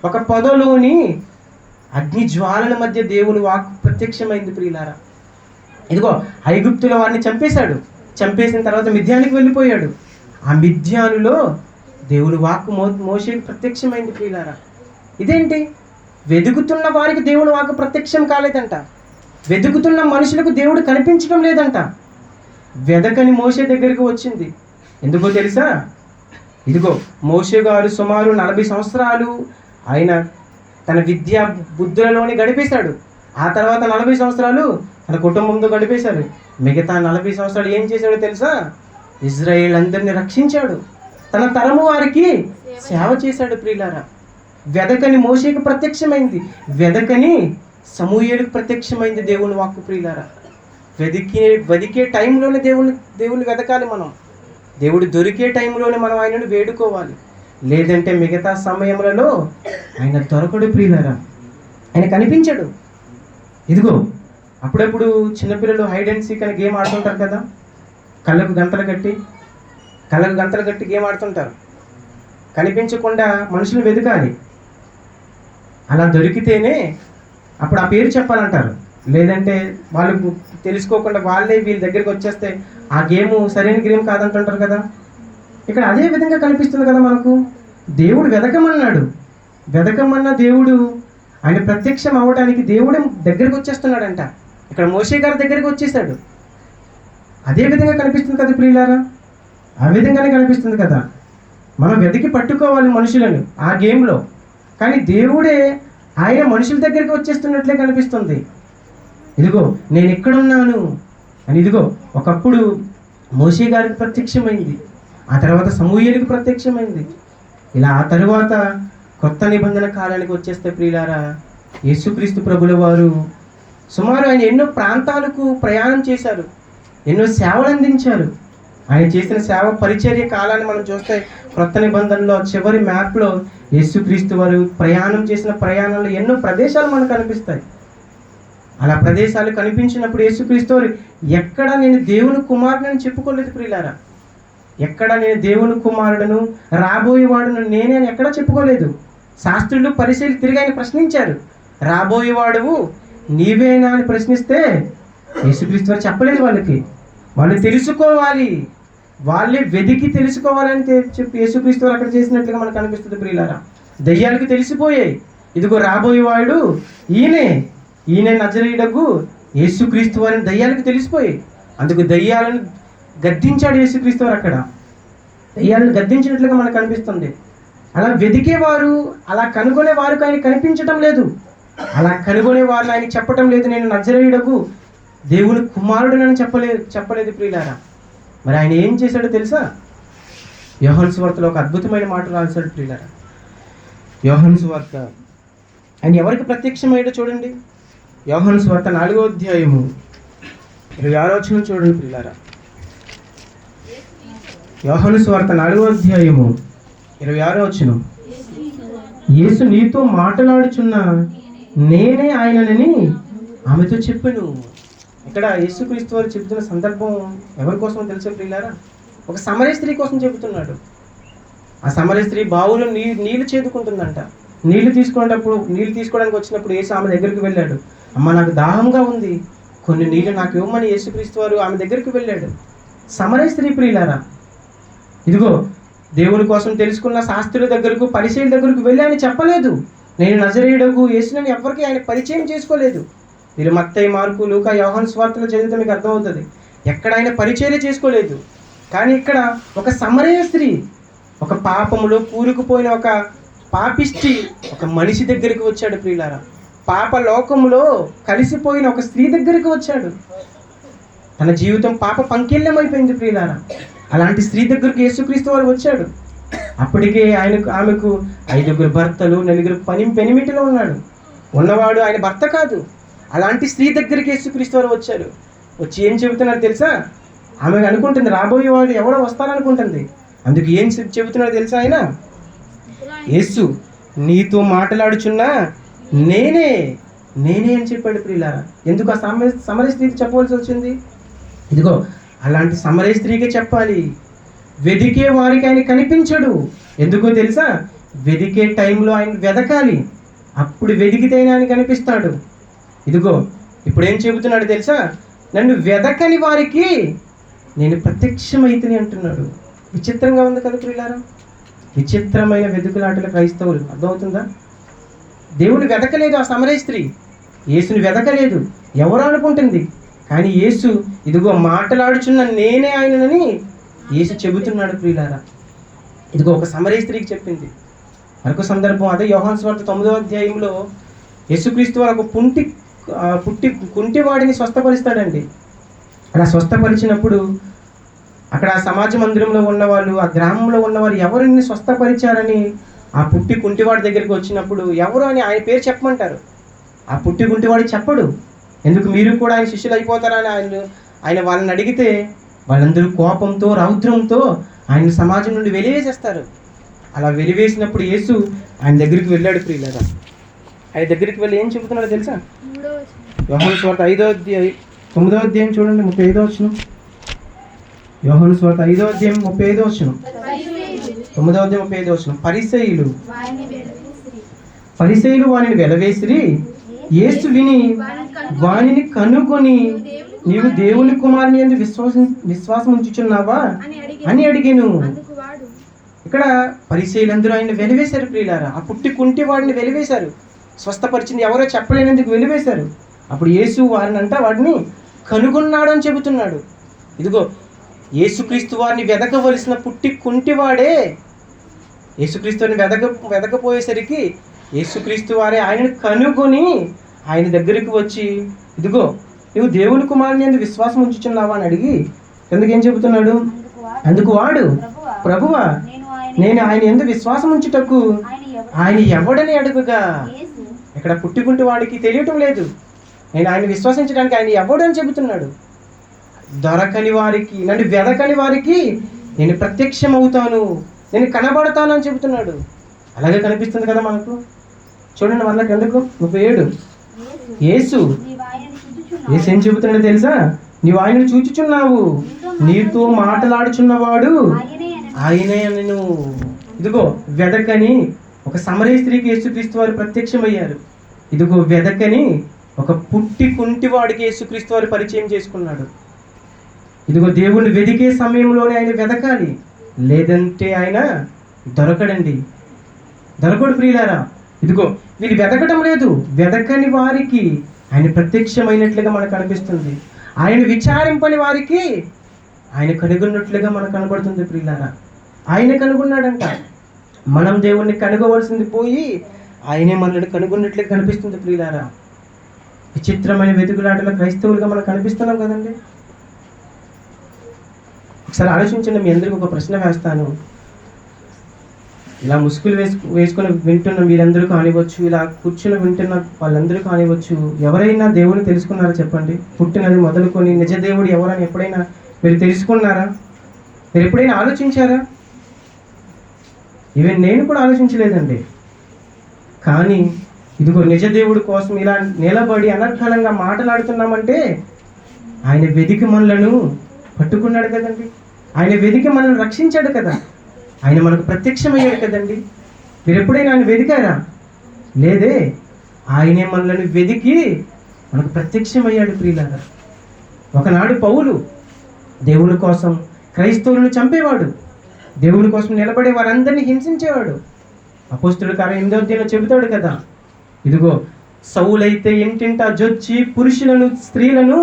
ఒక పొదలోని అగ్ని జ్వాలల మధ్య దేవుని వాక్కు ప్రత్యక్షమైంది ప్రియులారా. ఇదిగో ఐగుప్తులో వారిని చంపేశాడు. చంపేసిన తర్వాత మిద్యానికి వెళ్ళిపోయాడు. ఆ మిద్యానులో దేవుని వాక్కు మోషేకి ప్రత్యక్షమైంది ప్రియులారా. ఇదేంటి? వెతుకుతున్న వారికి దేవుని వాక్కు ప్రత్యక్షం కాలేదంట. వెతుకుతున్న మనుషులకు దేవుడు కనిపించడం లేదంట. వెదకని మోషే దగ్గరికి వచ్చింది. ఎందుకో తెలుసా? ఇదిగో మోషే గారు సుమారు 40 సంవత్సరాలు ఆయన తన విద్యా బుద్ధులలోనే గడిపేశాడు. ఆ తర్వాత 40 సంవత్సరాలు తన కుటుంబంతో గడిపేశాడు. మిగతా 40 సంవత్సరాలు ఏం చేశాడో తెలుసా? ఇజ్రాయేల్ అందరిని రక్షించాడు. తన తరము వారికి సేవ చేశాడు ప్రియులారా. వెదకని మోషేకు ప్రత్యక్షమైంది, వెదకని సమూయేలుకు ప్రత్యక్షమైంది దేవుని వాక్కు ప్రియులారా. వెదికే టైంలోనే దేవుని వెదకాలి మనం. దేవుడు దొరికే టైంలోనే మనం ఆయనను వేడుకోవాలి. లేదంటే మిగతా సమయములలో ఆయన దొరకడు ప్రియులారా. ఆయన కనిపించడు. ఇదిగో అప్పుడప్పుడు చిన్నపిల్లలు హైడ్ అండ్ సీక్ అనే గేమ్ ఆడుతుంటారు కదా, కళ్ళకు గంతలు కట్టి గేమ్ ఆడుతుంటారు. కనిపించకుండా మనుషులు వెతకాలి. అలా దొరికితేనే అప్పుడు ఆ పేరు చెప్పాలంటారు. లేదంటే వాళ్ళు తెలుసుకోకుండా వాళ్ళే వీళ్ళ దగ్గరికి వచ్చేస్తే ఆ గేమ్ సరైన గేమ్ కాదంటుంటారు కదా. ఇక్కడ అదే విధంగా కనిపిస్తుంది కదా మనకు. దేవుడు వెదకమన్న దేవుడు ఆయన ప్రత్యక్షం అవ్వడానికి దేవుడే దగ్గరికి వచ్చేస్తున్నాడంట. ఇక్కడ మోషే గారి దగ్గరికి వచ్చేసాడు. అదే విధంగా కనిపిస్తుంది కదా ప్రియులారా. ఆ విధంగానే కనిపిస్తుంది కదా. మనం వెతికి పట్టుకోవాలి మనుషులను ఆ గేమ్లో. కానీ దేవుడే ఆయన మనుషుల దగ్గరికి వచ్చేస్తున్నట్లే కనిపిస్తుంది. ఇదిగో నేను ఎక్కడున్నాను అని. ఇదిగో ఒకప్పుడు మోషే గారికి ప్రత్యక్షమైంది, ఆ తర్వాత సమూయేలుకు ప్రత్యక్షమైంది. ఇలా ఆ తరువాత కొత్త నిబంధన కాలానికి వచ్చేస్తే ప్రియులారా, యేసుక్రీస్తు ప్రభుల వారు సుమారు ఆయన ఎన్నో ప్రాంతాలకు ప్రయాణం చేశారు, ఎన్నో సేవలు అందించారు. ఆయన చేసిన సేవ పరిచర్య కాలాన్ని మనం చూస్తే కొత్త నిబంధనలో చివరి మ్యాప్లో యేసుక్రీస్తు వారు ప్రయాణం చేసిన ప్రయాణంలో ఎన్నో ప్రదేశాలు మనకు కనిపిస్తాయి. అలా ప్రదేశాలు కనిపించినప్పుడు యేసుక్రీస్తు వారు ఎక్కడ నేను దేవుని కుమారుడని చెప్పుకోలేదు ప్రియులారా. ఎక్కడ నేను దేవుని కుమారుడను రాబోయేవాడును నేనే అని ఎక్కడా చెప్పుకోలేదు. శాస్త్రులు పరిశీలి తిరిగి ఆయన ప్రశ్నించారు, రాబోయేవాడువు నీవేనా అని ప్రశ్నిస్తే యేసుక్రీస్తు వారు చెప్పలేదు. వాళ్ళు తెలుసుకోవాలి, వాళ్ళే వెదికి తెలుసుకోవాలని చెప్పి యేసుక్రీస్తు వారు అక్కడ చేసినట్లుగా మనకు అనిపిస్తుంది ప్రియులారా. దయ్యాలకు తెలిసిపోయాయి, ఇదిగో రాబోయేవాడు ఈయనే నజరేయుడగు యేసుక్రీస్తు వారిని దయ్యాలకు తెలిసిపోయాయి. అందుకు దయ్యాలను గద్దించాడు యేసుక్రీస్తు వారు. అక్కడ దయ్యాలను గద్దించినట్లుగా మనకు అనిపిస్తుంది. అలా వెదికేవారు, అలా కనుగొనేవారు ఆయన కనిపించటం లేదు. అలా కనుగొనేవారు ఆయన చెప్పటం లేదు, నేను నజరేయుడగు దేవుని కుమారుడునని చెప్పలేదు ప్రియులారా. మరి ఆయన ఏం చేశాడో తెలుసా? యోహాను సువార్తలో ఒక అద్భుతమైన మాట రాశాడు ప్రియులారా. యోహాను సువార్త ఆయన ఎవరికి ప్రత్యక్షమయ్యాడో చూడండి. యోహాను సువార్త 4వ అధ్యాయము 26వ వచనం చూడండి ప్రియులారా. యోహాను సువార్త 4వ అధ్యాయము 26వ వచనం. యేసు నీతో మాట్లాడుచున్న నేనే ఆయనని ఆమెతో చెప్పాను. ఇక్కడ యేసుక్రీస్తు వారు చెబుతున్న సందర్భం ఎవరి కోసమో తెలుసా ప్రియులారా? ఒక సమరయ స్త్రీ కోసం చెబుతున్నాడు. ఆ సమరయ స్త్రీ బావులో నీళ్లు చేదుకుంటుందంట. నీళ్లు తీసుకోవడానికి వచ్చినప్పుడు యేసు ఆమె దగ్గరికి వెళ్ళాడు. అమ్మ నాకు దాహంగా ఉంది, కొన్ని నీళ్లు నాకు ఇవ్వమని యేసుక్రీస్తు వారు ఆమె దగ్గరికి వెళ్ళాడు. సమరయ స్త్రీ ప్రియులారా, ఇదిగో దేవుని కోసం తెలుసుకున్న శాస్త్రుల దగ్గరకు పరిచయుల దగ్గరకు వెళ్ళి ఆయన చెప్పలేదు, నేను నజరేయుడగు యేసునని ఎవరికి ఆయన పరిచయం చేసుకోలేదు. మీరు మత్తయి, మార్కు, లూకా, యోహాను సువార్తలు చదివితే మీకు అర్థమవుతుంది. ఎక్కడ ఆయన పరిచయం చేసుకోలేదు. కానీ ఇక్కడ ఒక సమరయ స్త్రీ, ఒక పాపములో కూరుకుపోయిన ఒక పాపిష్టి ఒక మనిషి దగ్గరికి వచ్చాడు ప్రియులారా. పాప లోకములో కలిసిపోయిన ఒక స్త్రీ దగ్గరికి వచ్చాడు. తన జీవితం పాప పంకిల్యమైపోయింది ప్రియులారా. అలాంటి స్త్రీ దగ్గరికి యేసుక్రీస్తు వారు వచ్చాడు. అప్పటికే ఆమెకు 5 భర్తలు, 4 పెనిమిటిలో ఉన్నవాడు ఆయన భర్త కాదు. అలాంటి స్త్రీ దగ్గరికి యేసుక్రీస్తు వారు వచ్చారు. వచ్చి ఏం చెబుతున్నారు తెలుసా? ఆమె అనుకుంటుంది రాబోయేవాడు ఎవడో వస్తారనుకుంటుంది. అందుకు ఏం చెబుతున్నాడు తెలుసా? ఆయన యేసు నీతో మాట్లాడుచున్నా నేనే అని చెప్పాడు ప్రియులారా. ఎందుకు ఆ సమరయ స్త్రీకి చెప్పవలసి వచ్చింది? ఇదిగో అలాంటి సమరయ స్త్రీకే చెప్పాలి. వెదికే వారికి ఆయన కనిపించడు. ఎందుకో తెలుసా? వెదికే టైంలో ఆయన వెదకాలి. అప్పుడు వెదికితే ఆయన కనిపిస్తాడు. ఇదిగో ఇప్పుడు ఏం చెబుతున్నాడు తెలుసా? నన్ను వెదకని వారికి నేను ప్రత్యక్షమైతిని అంటున్నాడు. విచిత్రంగా ఉంది కదా ప్రియులారా. విచిత్రమైన వెతుకులాటల క్రైస్తవులు. అర్థమవుతుందా? దేవుని వెదకలేదు ఆ సమరయ స్త్రీ, యేసుని వెదకలేదు. ఎవరు అనుకుంటుంది. కానీ యేసు ఇదిగో మాట్లాడుచున్న నేనే ఆయనని యేసు చెబుతున్నాడు ప్రియులారా. ఇదిగో ఒక సమరయ స్త్రీకి చెప్పింది. మరొక సందర్భం అదే యోహాను సువార్త 9వ అధ్యాయంలో యేసుక్రీస్తు వారు ఒక కుంటివాడిని స్వస్థపరుస్తాడండి. అలా స్వస్థపరిచినప్పుడు అక్కడ ఆ సమాజ మందిరంలో ఉన్నవాళ్ళు, ఆ గ్రామంలో ఉన్నవారు ఎవరిని స్వస్థపరిచారని ఆ కుంటివాడి దగ్గరికి వచ్చినప్పుడు ఎవరు అని ఆయన పేరు చెప్పమంటారు. ఆ కుంటివాడు చెప్పడు. ఎందుకు మీరు కూడా ఆయన శిష్యులు అయిపోతారని ఆయన వాళ్ళని అడిగితే వాళ్ళందరూ కోపంతో రౌద్రంతో ఆయన సమాజం నుండి వెలివేసేస్తారు. అలా వెలివేసినప్పుడు యేసు ఆయన దగ్గరికి వెళ్ళాడు ప్రియులారా. ఆయన దగ్గరికి వెళ్ళి ఏం చెబుతున్నాడో తెలుసా? యోహాను సువార్త 9వ అధ్యాయం చూడండి, 35వ వచనం. యోహాను సువార్త 5వ అధ్యాయం 35వ వచనం, 9వ అధ్యాయం 35వ వచనం. పరిసయ్యులు వానిని వెలవేసిరి. యేసు విని వానిని కనుగొని, నీవు దేవుని కుమారుని యందు విశ్వాసం ఉంచుచున్నావా అని అడిగాను. ఇక్కడ పరిసయ్యులందరూ ఆయన వెలివేశారు ప్రియులారా. ఆ కుంటి వాడిని వెలివేశారు. స్వస్థపరిచింది ఎవరో చెప్పలేనందుకు వెలివేశారు. అప్పుడు యేసు వాడిని కనుగొన్నాడు అని చెబుతున్నాడు. ఇదిగో యేసుక్రీస్తు వారిని వెదకవలసిన కుంటివాడే యేసుక్రీస్తుని వెదకపోయేసరికి యేసుక్రీస్తు వారే ఆయనను కనుగొని ఆయన దగ్గరికి వచ్చి, ఇదిగో నువ్వు దేవుని కుమారుని యందు విశ్వాసం ఉంచుచున్నావా అని అడిగి ఎందుకు ఏం చెబుతున్నాడు? అందుకు వాడు, ప్రభువా నేను ఆయన యందు విశ్వాసం ఉంచుటకు ఆయన ఎవడని అడుగుగా. ఇక్కడ పుట్టుకుంటే వాడికి తెలియటం లేదు నేను ఆయన విశ్వసించడానికి ఆయన ఎవడు అని చెబుతున్నాడు. దొరకని వారికి, నన్ను వెదకని వారికి నేను ప్రత్యక్షం అవుతాను, నేను కనబడతాను అని చెబుతున్నాడు. అలాగే కనిపిస్తుంది కదా మనకు. చూడండి మనకు ఎందుకు 37 యేసు ఏం చెబుతున్నాడో తెలుసా? నీవు ఆయనను చూచుచున్నావు, నీతో మాట్లాడుచున్నవాడు ఆయనే నేను. ఇదిగో వెదకని ఒక సమరయ స్త్రీకి యేసుక్రీస్తు వారు ప్రత్యక్షమయ్యారు. ఇదిగో వెదకని ఒక కుంటివాడికి యేసుక్రీస్తు వారు పరిచయం చేసుకున్నాడు. ఇదిగో దేవుణ్ణి వెదికే సమయంలోనే ఆయన వెదకాలి, లేదంటే ఆయన దొరకడు ప్రియులారా. ఇదిగో వీళ్ళు వెదకడం లేదు, వెదకని వారికి ఆయన ప్రత్యక్షమైనట్లుగా మనకు అనిపిస్తుంది. ఆయన విచారింపని వారికి ఆయన కనుగొన్నట్లుగా మనకు కనబడుతుంది ప్రియులారా. ఆయన కనుగొన్నాడంట. మనం దేవుణ్ణి కనుగొవలసింది పోయి ఆయనే మనల్ని కనుగొన్నట్లుగా కనిపిస్తుంది ప్రియులారా. విచిత్రమైన వెతుకులాటలో క్రైస్తవులుగా మనకు కనిపిస్తున్నాం కదండి. ఒకసారి ఆలోచించండి. మీ అందరికీ ఒక ప్రశ్న వేస్తాను. ఇలా ముసుగులు వేసుకొని వింటున్న మీరందరూ కానివచ్చు, ఇలా కూర్చుని వింటున్న వాళ్ళందరూ కానివచ్చు, ఎవరైనా దేవుని తెలుసుకున్నారా చెప్పండి? పుట్టినది మొదలుకొని నిజ దేవుడు ఎవరని ఎప్పుడైనా మీరు తెలుసుకున్నారా? మీరు ఎప్పుడైనా ఆలోచించారా? ఈవెన్ నేను కూడా ఆలోచించలేదండి. కానీ ఇదిగో నిజ దేవుడి కోసం ఇలా నిలబడి అనర్గళంగా మాట్లాడుతున్నామంటే ఆయన వెదికి మనలను పట్టుకున్నాడు కదండి. ఆయన వెదికి మనల్ని రక్షించాడు కదా. ఆయన మనకు ప్రత్యక్షమయ్యాడు కదండి. మీరు ఎప్పుడైనా ఆయన వెదికారా? లేదే. ఆయనే మనల్ని వెదికి మనకు ప్రత్యక్షమయ్యాడు ప్రియులారా. ఒకనాడు పౌలు దేవుని కోసం క్రైస్తవులను చంపేవాడు, దేవుని కోసం నిలబడే వారందరినీ హింసించేవాడు. అపోస్తుల కార్యం 8వ అధ్యాయంలో చెబుతాడు కదా, ఇదిగో సౌలైతే ఇంటింటా జొచ్చి పురుషులను స్త్రీలను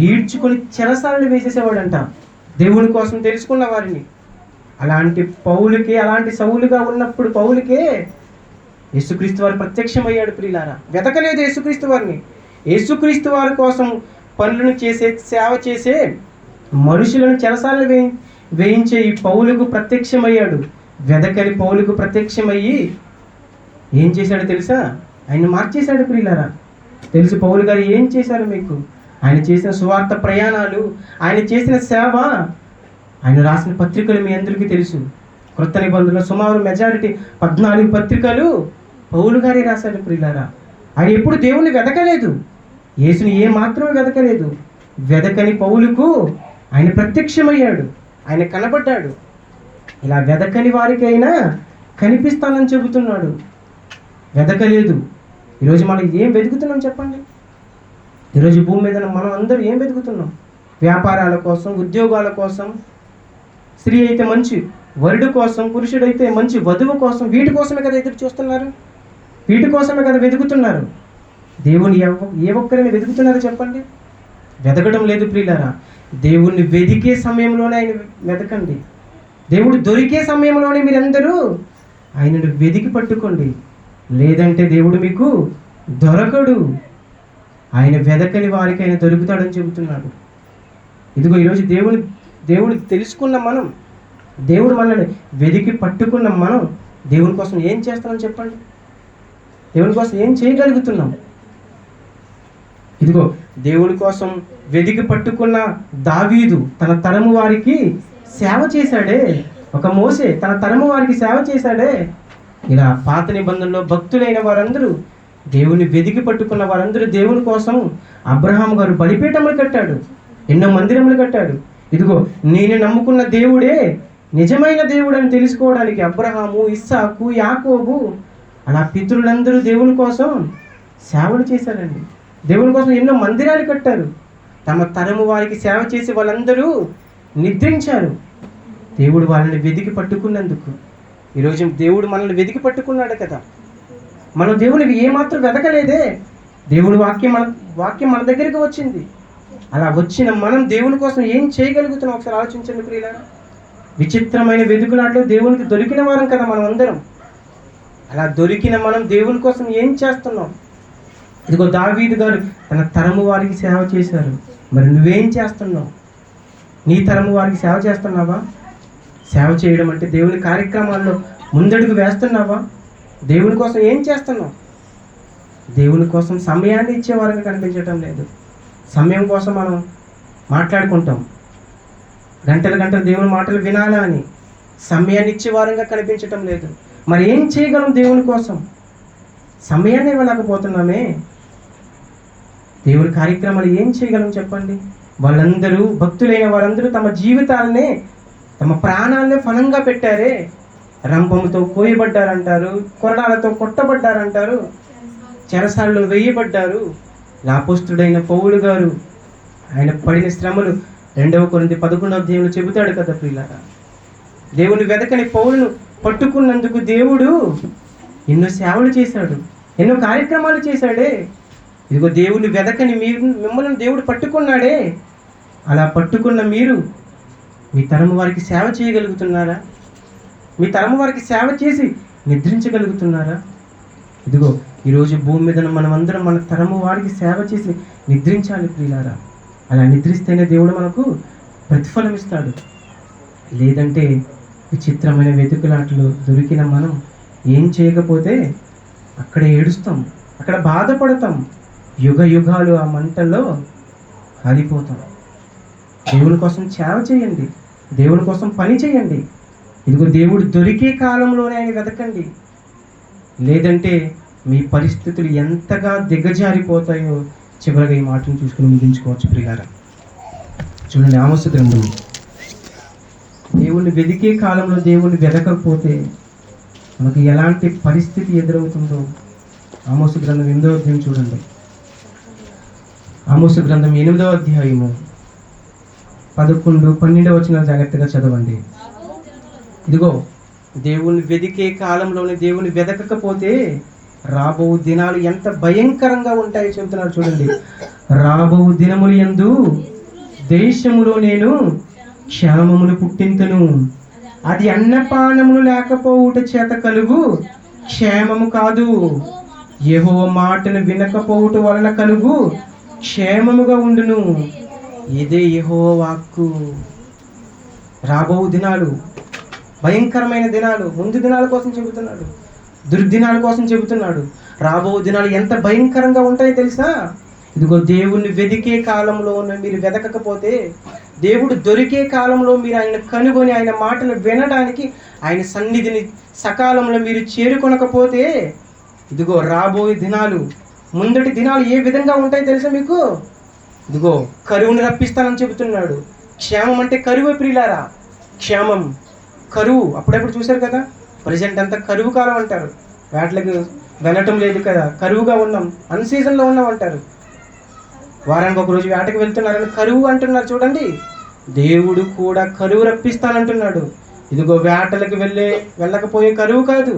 ఈడ్చుకొని చెరసాలను వేసేసేవాడంట దేవుని కోసం తెలుసుకున్న వారిని. అలాంటి పౌలుకి, అలాంటి సౌలుగా ఉన్నప్పుడు పౌలుకే యేసుక్రీస్తు వారు ప్రత్యక్షమయ్యాడు ప్రియులారా. వెతకలేదు యేసుక్రీస్తు వారిని. యేసుక్రీస్తు వారి కోసం పనులను చేసే, సేవ చేసే మనుషులను చెరసాలను వేయించే ఈ పౌలుకు ప్రత్యక్షమయ్యాడు. వెదకని పౌలుకు ప్రత్యక్షమయ్యి ఏం చేశాడో తెలుసా? ఆయన మార్చేశాడు ప్రియులారా. తెలుసు పౌలు గారు ఏం చేశారు మీకు? ఆయన చేసిన సువార్త ప్రయాణాలు, ఆయన చేసిన సేవ, ఆయన రాసిన పత్రికలు మీ అందరికీ తెలుసు. క్రొత్త నిబంధనలో సుమారు మెజారిటీ 14 పత్రికలు పౌలు గారే రాశాడు ప్రియులారా. ఆయన ఎప్పుడు దేవుణ్ణి వెదకలేదు, యేసుని ఏ మాత్రమే వెదకలేదు. వెదకని పౌలుకు ఆయన ప్రత్యక్షమయ్యాడు, ఆయన కనబడ్డాడు. ఇలా వెదకని వారికైనా కనిపిస్తానని చెబుతున్నాడు. వెదకలేదు. ఈరోజు మనం ఏం వెతుకుతున్నాం చెప్పండి? ఈరోజు భూమి మీద మనం అందరూ ఏం వెతుకుతున్నాం? వ్యాపారాల కోసం, ఉద్యోగాల కోసం, స్త్రీ అయితే మంచి వరుడు కోసం, పురుషుడైతే మంచి వధువు కోసం, వీటి కోసమే కదా ఎదురు చూస్తున్నారు, వీటి కోసమే కదా వెతుకుతున్నారు. దేవుని ఏ ఒక్కరిని వెతుకుతున్నారో చెప్పండి? వెతకడం లేదు ప్రియులారా. దేవుణ్ణి వెదికే సమయంలోనే ఆయన వెతకండి. దేవుడు దొరికే సమయంలోనే మీరందరూ ఆయనను వెదికి పట్టుకోండి, లేదంటే దేవుడు మీకు దొరకడు. ఆయన వెదకని వారికి ఆయన దొరుకుతాడని చెబుతున్నాడు. ఇదిగో ఈరోజు దేవుడు తెలుసుకున్న మనం, దేవుడు మనల్ని వెదికి పట్టుకున్న మనం దేవుని కోసం ఏం చేస్తామని చెప్పండి? దేవుని కోసం ఏం చేయగలుగుతున్నాం? ఇదిగో దేవుడి కోసం వెదికి పట్టుకున్న దావీదు తన తరము వారికి సేవ చేశాడే, ఒక మోసే తన తరము వారికి సేవ చేశాడే. ఇలా పాత నిబంధనలో భక్తులైన వారందరూ, దేవుని వెదికి పట్టుకున్న వారందరూ దేవుని కోసం అబ్రహాం గారు బలిపీఠములు కట్టాడు, ఎన్నో మందిరములు కట్టాడు. ఇదిగో నేను నమ్ముకున్న దేవుడే నిజమైన దేవుడు అని తెలుసుకోవడానికి అబ్రహాము, ఇస్సాకు, యాకోబు అలా పితరులందరూ దేవుని కోసం సేవలు చేశారండి. దేవుని కోసం ఎన్నో మందిరాలు కట్టారు. తమ తరము వారికి సేవ చేసి వాళ్ళందరూ నిద్రించారు. దేవుడు వాళ్ళని వెదికి పట్టుకున్నందుకు ఈరోజు దేవుడు మనల్ని వెదికి పట్టుకున్నాడు కదా. మనం దేవునికి ఏమాత్రం వెతకలేదే, దేవుడి వాక్యం మన దగ్గరికి వచ్చింది. అలా వచ్చిన మనం దేవుని కోసం ఏం చేయగలుగుతున్నాం ఒకసారి ఆలోచించండి ప్రియులారా. విచిత్రమైన వెతుకులాట్లో దేవునికి దొరికిన వారం కదా మనం అందరం. అలా దొరికిన మనం దేవుని కోసం ఏం చేస్తున్నాం? ఇదిగో దావీదు గారు తన తరము వారికి సేవ చేశారు. మరి నువ్వేం చేస్తున్నావు? నీ తరము వారికి సేవ చేస్తున్నావా? సేవ చేయడం అంటే దేవుని కార్యక్రమాల్లో ముందడుగు వేస్తున్నావా? దేవుని కోసం ఏం చేస్తున్నావు? దేవుని కోసం సమయాన్ని ఇచ్చేవారుగా కనిపించటం లేదు. సమయం కోసం మనం మాట్లాడుకుంటాం, గంటలు దేవుని మాటలు వినాలా అని సమయాన్ని ఇచ్చేవారంగా కనిపించటం లేదు. మరి ఏం చేయగలం దేవుని కోసం? సమయాన్ని ఇవ్వలేకపోతున్నామే. దేవుని కార్యక్రమాలు ఏం చేయగలం చెప్పండి? వాళ్ళందరూ భక్తులైన వారందరూ తమ జీవితాలనే, తమ ప్రాణాలనే ఫలంగా పెట్టారే. రంపముతో కోయబడ్డారంటారు, కొరడాలతో కొట్టబడ్డారంటారు, చెరసాల్లో వేయబడ్డారు. అపోస్తలుడైన పౌలు గారు ఆయన పడిన శ్రమలు 2 కొరింథీ 11వ అధ్యాయంలో చెబుతాడు కదా ప్రియులారా. దేవుని వెదకని పౌలును పట్టుకున్నందుకు దేవుడు ఎన్నో సేవలు చేశాడు, ఎన్నో కార్యక్రమాలు చేశాడే. ఇదిగో దేవుని వెదకని మిమ్మల్ని దేవుడు పట్టుకున్నాడే. అలా పట్టుకున్న మీరు మీ తరము వారికి సేవ చేయగలుగుతున్నారా? మీ తరము వారికి సేవ చేసి నిద్రించగలుగుతున్నారా? ఇదిగో ఈరోజు భూమి మీద మనమందరం మన తరము వారికి సేవ చేసి నిద్రించాలి ప్రియులారా. అలా నిద్రిస్తేనే దేవుడు మనకు ప్రతిఫలం ఇస్తాడు. లేదంటే విచిత్రమైన వెతుకులాటలు దొరికిన మనం ఏం చేయకపోతే అక్కడ ఏడుస్తాం, అక్కడ బాధపడతాం, యుగ యుగాలు ఆ మంటల్లో కాలిపోతాం. దేవుని కోసం సేవ చేయండి, దేవుని కోసం పని చేయండి. ఇదిగో దేవుడు దొరికే కాలంలోనే ఆయన వెతకండి. లేదంటే మీ పరిస్థితులు ఎంతగా దిగజారిపోతాయో చివరిగా ఈ మాటను చూసుకుని ముగించుకోవచ్చు ప్రియారా. చూడండి, ఆమోసు గ్రంథం, దేవుణ్ణి వెదికే కాలంలో దేవుణ్ణి వెతకకపోతే మనకు ఎలాంటి పరిస్థితి ఎదురవుతుందో ఆమోసు గ్రంథం 8వ అధ్యాయం చూడండి. ఆమోసు గ్రంథం 8వ అధ్యాయము 11, 12 వచనాలు జాగ్రత్తగా చదవండి. ఇదిగో దేవుని వెదికే కాలంలోనే దేవుని వెదకకపోతే రాబో దినాలు ఎంత భయంకరంగా ఉంటాయో చెబుతున్నారు చూడండి. రాబో దినములు యందు దేశములో నేను క్షామమును పుట్టింతును, అది అన్నపానములు లేకపోవుట చేత కలుగు క్షేమము కాదు, యెహోవా మాటను వినకపోవుట వలన కలుగు క్షేమముగా ఉండును. ఇదే యెహోవా వాక్కు. రాబో దినాలు భయంకరమైన దినాలు, ముందు దినాల కోసం చెబుతున్నాడు, దుర్దినాల కోసం చెబుతున్నాడు. రాబో దినాలు ఎంత భయంకరంగా ఉంటాయో తెలుసా? ఇదిగో దేవుణ్ణి వెదికే కాలంలో మీరు వెతకకపోతే, దేవుడు దొరికే కాలంలో మీరు ఆయన కనుగొని ఆయన మాటలు వినడానికి ఆయన సన్నిధిని సకాలంలో మీరు చేరుకొనకపోతే, ఇదిగో రాబోయే దినాలు, ముందటి దినాలు ఏ విధంగా ఉంటాయో తెలుసా మీకు? ఇదిగో కరువుని రప్పిస్తానని చెబుతున్నాడు. క్షేమం అంటే కరువు ప్రియులారా, క్షేమం, కరువు. అప్పుడప్పుడు చూశారు కదా, ప్రజెంట్ అంతా కరువు కాలం అంటారు, వేటలకు వెళ్ళటం లేదు కదా, కరువుగా ఉన్నాం, అన్ సీజన్లో ఉన్నాం అంటారు. వారానికి ఒక రోజు వేటకు వెళ్తున్నారని కరువు అంటున్నారు చూడండి. దేవుడు కూడా కరువు రప్పిస్తానంటున్నాడు. ఇదిగో వేటలకు వెళ్ళకపోయే కరువు కాదు,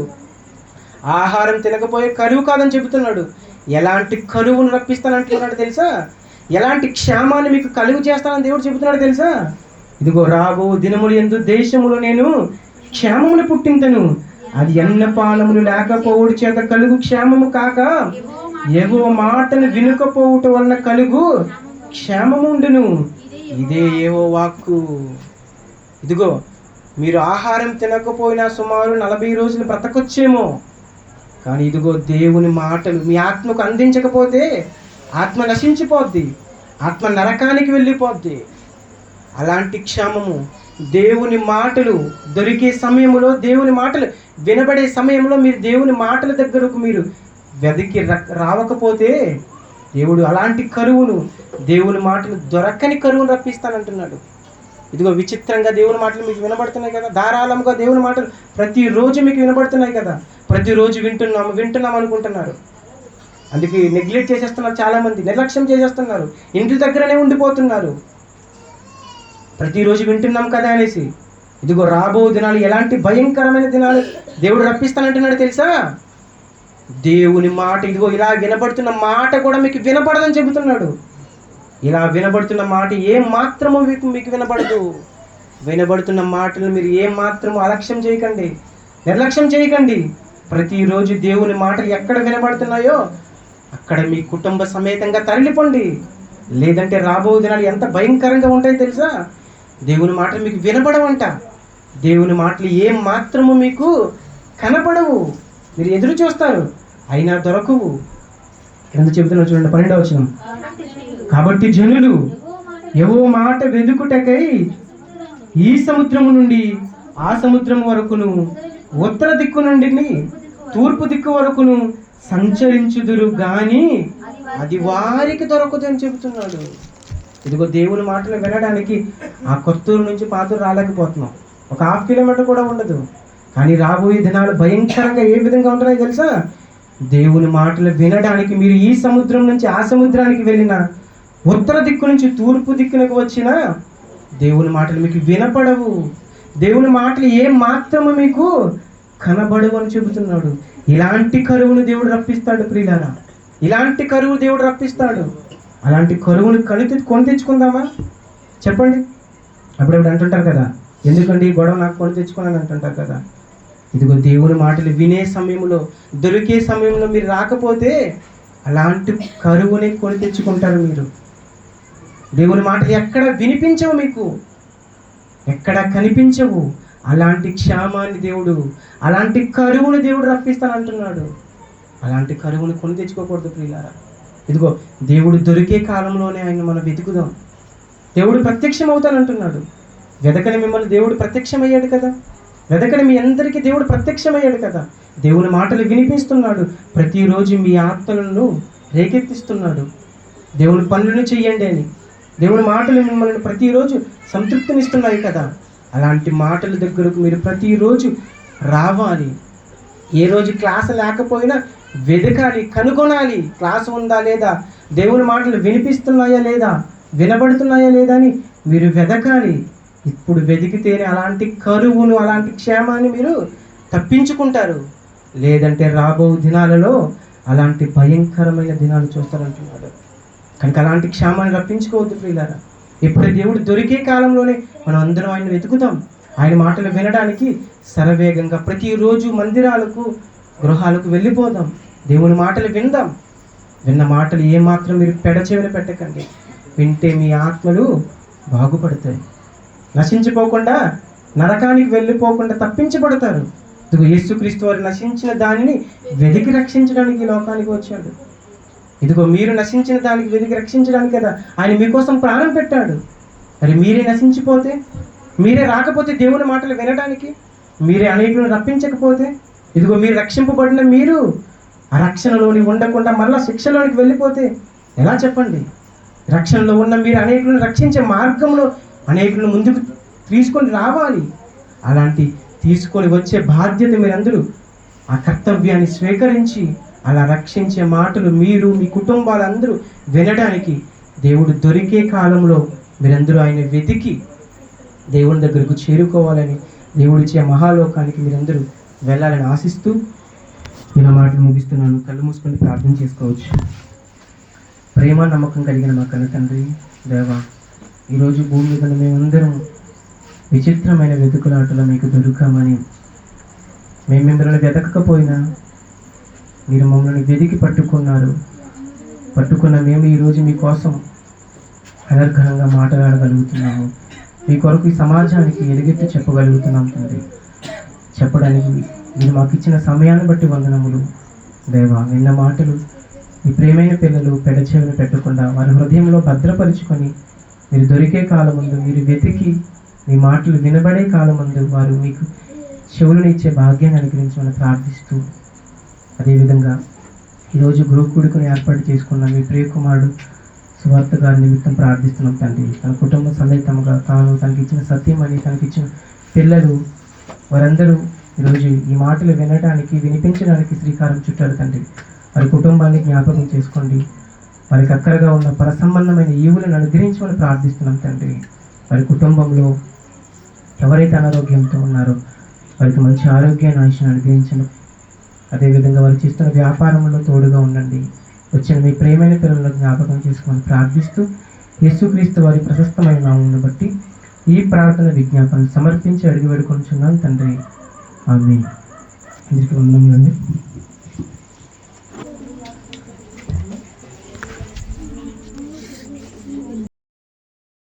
ఆహారం తినకపోయే కరువు కాదని చెబుతున్నాడు. ఎలాంటి కరువును రప్పిస్తానంటున్నాడు తెలుసా? ఎలాంటి క్షేమాన్ని మీకు కలుగు చేస్తానని దేవుడు చెబుతున్నాడు తెలుసా? ఇదిగో రాబో దినములు యందు దేశములో నేను క్షేమమును పుట్టింతను, అది అన్నపానములు లేకపోవుడు చేత కలుగు క్షేమము కాక యెహోవా మాటను వినుకపోవుట వలన కలుగు క్షేమముండును. ఇదే యెహోవా వాక్కు. ఇదిగో మీరు ఆహారం తినకపోయినా సుమారు 40 రోజులు బ్రతకొచ్చేమో, కానీ ఇదిగో దేవుని మాటలు మీ ఆత్మకు అందించకపోతే ఆత్మ నశించిపోద్ది, ఆత్మ నరకానికి వెళ్ళిపోద్ది. అలాంటి క్షేమము దేవుని మాటలు దొరికే సమయంలో, దేవుని మాటలు వినబడే సమయంలో మీరు దేవుని మాటల దగ్గరకు మీరు వెతికి రావకపోతే దేవుడు అలాంటి కరువును, దేవుని మాటలు దొరకని కరువును రప్పిస్తానంటున్నాడు. ఇదిగో విచిత్రంగా దేవుని మాటలు మీకు వినబడుతున్నాయి కదా, ధారాళంగా దేవుని మాటలు ప్రతిరోజు మీకు వినబడుతున్నాయి కదా, ప్రతిరోజు వింటున్నాం అనుకుంటున్నారు. అందుకే నెగ్లెక్ట్ చేసేస్తున్నారు, చాలామంది నిర్లక్ష్యం చేసేస్తున్నారు, ఇంటి దగ్గరనే ఉండిపోతున్నారు. ప్రతిరోజు వింటున్నాం కదా అనేసి. ఇదిగో రాబో దినాలు ఎలాంటి భయంకరమైన దినాలు దేవుడు రప్పిస్తానంటున్నాడు తెలుసా? దేవుని మాట ఇదిగో ఇలా వినబడుతున్న మాట కూడా మీకు వినపడదని చెబుతున్నాడు. ఇలా వినబడుతున్న మాట ఏం మాత్రమో మీకు వినబడదు. వినబడుతున్న మాటలు మీరు ఏం మాత్రమో అలక్ష్యం చేయకండి, నిర్లక్ష్యం చేయకండి. ప్రతిరోజు దేవుని మాటలు ఎక్కడ వినబడుతున్నాయో అక్కడ మీ కుటుంబ సమేతంగా తరలిపోండి. లేదంటే రాబో దినాలు ఎంత భయంకరంగా ఉంటాయో తెలుసా? దేవుని మాటలు మీకు వినపడవంట. దేవుని మాటలు ఏం మాత్రము మీకు కనపడవు. మీరు ఎదురు చూస్తారు, అయినా దొరకవు. ఎంత చెబుతున్నా చూడండి, 12వ వచనం. కాబట్టి జనులు యెహోవా మాట వెదుకుటకై ఈ సముద్రము నుండి ఆ సముద్రం వరకును, ఉత్తర దిక్కు నుండి తూర్పు దిక్కు వరకును సంచరించుదురు గాని అది వారికి దొరకదు అని చెబుతున్నాడు. ఇదిగో దేవుని మాటలు వినడానికి ఆ కొత్తూరు నుంచి పాతూరు రాలేకపోతున్నాం, ఒక 1/2 కిలోమీటర్ కూడా ఉండదు. కానీ రాబోయే దినాలు భయంకరంగా ఏ విధంగా ఉంటున్నాయో తెలుసా? దేవుని మాటలు వినడానికి మీరు ఈ సముద్రం నుంచి ఆ సముద్రానికి వెళ్ళిన, ఉత్తర దిక్కు నుంచి తూర్పు దిక్కునకు వచ్చిన దేవుని మాటలు మీకు వినపడవు. దేవుని మాటలు ఏం మాత్రము మీకు కనబడవు అని చెబుతున్నాడు. ఇలాంటి కరువును దేవుడు రప్పిస్తాడు ప్రియులారా, ఇలాంటి కరువు దేవుడు రప్పిస్తాడు. అలాంటి కరువును కొని తెచ్చుకుందామా చెప్పండి? అప్పుడప్పుడు అంటుంటారు కదా, ఎందుకండి గొడవ నాకు కొని తెచ్చుకున్నాను అంటుంటారు కదా. ఇదిగో దేవుని మాటలు వినే సమయంలో, దొరికే సమయంలో మీరు రాకపోతే అలాంటి కరువుని కొని తెచ్చుకుంటారు మీరు. దేవుని మాటలు ఎక్కడ వినిపించవు, మీకు ఎక్కడ కనిపించవు. అలాంటి క్షేమాన్ని దేవుడు, అలాంటి కరువును దేవుడు రప్పిస్తానంటున్నాడు. అలాంటి కరువును కొని తెచ్చుకోకూడదు ప్రియులారా. ఇదిగో దేవుడు దొరికే కాలంలోనే ఆయన మనం వెతుకుదాం. దేవుడు ప్రత్యక్షం అవుతానంటున్నాడు. వెదకని మిమ్మల్ని దేవుడు ప్రత్యక్షమయ్యాడు కదా, వెదకని మీ అందరికీ దేవుడు ప్రత్యక్షమయ్యాడు కదా. దేవుని మాటలు వినిపిస్తున్నాడు, ప్రతిరోజు మీ ఆత్మలను రేకెత్తిస్తున్నాడు. దేవుని పనులను చెయ్యండి అని దేవుని మాటలు మిమ్మల్ని ప్రతిరోజు సంతృప్తినిస్తున్నాయి కదా. అలాంటి మాటల దగ్గరకు మీరు ప్రతిరోజు రావాలి. ఏ రోజు క్లాసు లేకపోయినా వెదకాలి, కనుగొనాలి. క్లాసు ఉందా లేదా, దేవుని మాటలు వినిపిస్తున్నాయా లేదా, వినబడుతున్నాయా లేదా అని మీరు వెదకాలి. ఇప్పుడు వెతికితేనే అలాంటి కరువును, అలాంటి క్షేమాన్ని మీరు తప్పించుకుంటారు. లేదంటే రాబో దినాలలో అలాంటి భయంకరమైన దినాలు చూస్తారంటున్నాడు. కనుక అలాంటి క్షేమాన్ని రప్పించుకోవద్దు ప్రియులారా. ఇప్పుడు దేవుడు దొరికే కాలంలోనే మనం అందరం ఆయన వెతుకుతాం. ఆయన మాటలు వినడానికి శరవేగంగా ప్రతిరోజు మందిరాలకు, గృహాలకు వెళ్ళిపోదాం. దేవుని మాటలు విందాం. విన్న మాటలు ఏమాత్రం మీరు పెడచెవిన పెట్టకండి. వింటే మీ ఆత్మలు బాగుపడతాయి, నశించిపోకుండా, నరకానికి వెళ్ళిపోకుండా తప్పించబడతారు. ఇదిగో యేసుక్రీస్తు వారు నశించిన దానిని వెతికి రక్షించడానికి ఈ లోకానికి వచ్చాడు. ఇదిగో మీరు నశించిన దానికి వెతికి రక్షించడానికి కదా ఆయన మీకోసం ప్రాణం పెట్టాడు. మరి మీరే నశించిపోతే, మీరే రాకపోతే దేవుని మాటలు వినడానికి, మీరే అనేకులను రప్పించకపోతే, ఇదిగో మీరు రక్షింపబడిన మీరు ఆ రక్షణలోని ఉండకుండా మరలా శిక్షలోనికి వెళ్ళిపోతే ఎలా చెప్పండి? రక్షణలో ఉన్న మీరు అనేకులను రక్షించే మార్గంలో అనేకులను ముందుకు తీసుకొని రావాలి. అలాంటి తీసుకొని వచ్చే బాధ్యత మీరందరూ ఆ కర్తవ్యాన్ని స్వీకరించి అలా రక్షించే మాటలు మీరు, మీ కుటుంబాలందరూ వినడానికి దేవుడు దొరికే కాలంలో మీరందరూ ఆయన వెతికి దేవుని దగ్గరకు చేరుకోవాలని, దేవుడిచ్చే మహాలోకానికి మీరందరూ వెళ్ళాలని ఆశిస్తూ నేను మాటలు ముగిస్తున్నాను. కళ్ళు మూసుకొని ప్రార్థన చేసుకోవచ్చు. ప్రేమ నమ్మకం కలిగిన మా కన్న తండ్రి దేవా, ఈరోజు భూమి మీద మేమందరం విచిత్రమైన వెతుకులాటలో మీకు దొరికామని మేము మిమ్మల్ని వెతకకపోయినా మీరు మమ్మల్ని వెతికి పట్టుకున్న మేము ఈరోజు మీకోసం అనర్ఘనంగా మాట్లాడగలుగుతున్నాము. మీ కొరకు ఈ సమాజానికి ఎలుగెత్తి చెప్పగలుగుతున్నాం తండ్రి. చెప్పడానికి మీరు మాకు ఇచ్చిన సమయాన్ని బట్టి వందనములు దేవా. నిన్న మాటలు మీ ప్రేమైన పిల్లలు పెడచెవిని పెట్టకుండా వారి హృదయంలో భద్రపరుచుకొని మీరు దొరికే కాలముందు, మీరు వెతికి మీ మాటలు వినబడే కాలముందు వారు మీకు చెవులను ఇచ్చే భాగ్యాన్ని అనుగ్రహించమని ప్రార్థిస్తూ, అదేవిధంగా ఈరోజు గృహకూడికను ఏర్పాటు చేసుకున్న మీ ప్రియకుమారుడు సువార్త గారి నిమిత్తం ప్రార్థిస్తున్నాం తండ్రి. తన కుటుంబ సమేతంగా తాను తనకిచ్చిన సత్యమని తనకిచ్చిన పిల్లలు వారందరూ ఈరోజు ఈ మాటలు వినడానికి వినిపించడానికి శ్రీకారం చుట్టారు తండ్రి. వారి కుటుంబాన్ని జ్ఞాపకం చేసుకోండి. వారికి అక్కరగా ఉన్న పరసంబంధమైన ఈవులను అనుగ్రహించమని ప్రార్థిస్తున్నాం తండ్రి. వారి కుటుంబంలో ఎవరైతే అనారోగ్యంతో ఉన్నారో వారికి మంచి ఆరోగ్యాన్ని ఆయుష్ను అనుగ్రహించను. అదేవిధంగా వారు చేస్తున్న వ్యాపారంలో తోడుగా ఉండండి. వచ్చిన మీ ప్రేమైన పిల్లలను జ్ఞాపకం చేసుకోమని ప్రార్థిస్తూ, యేసుక్రీస్తు వారి ప్రశస్తమైన నామమును బట్టి ఈ ప్రార్థన విజ్ఞాపన సమర్పించి అడిగి వేడుకొంచున్నాను తండ్రి. ఆమేన్. అందరికీ వందనములండి.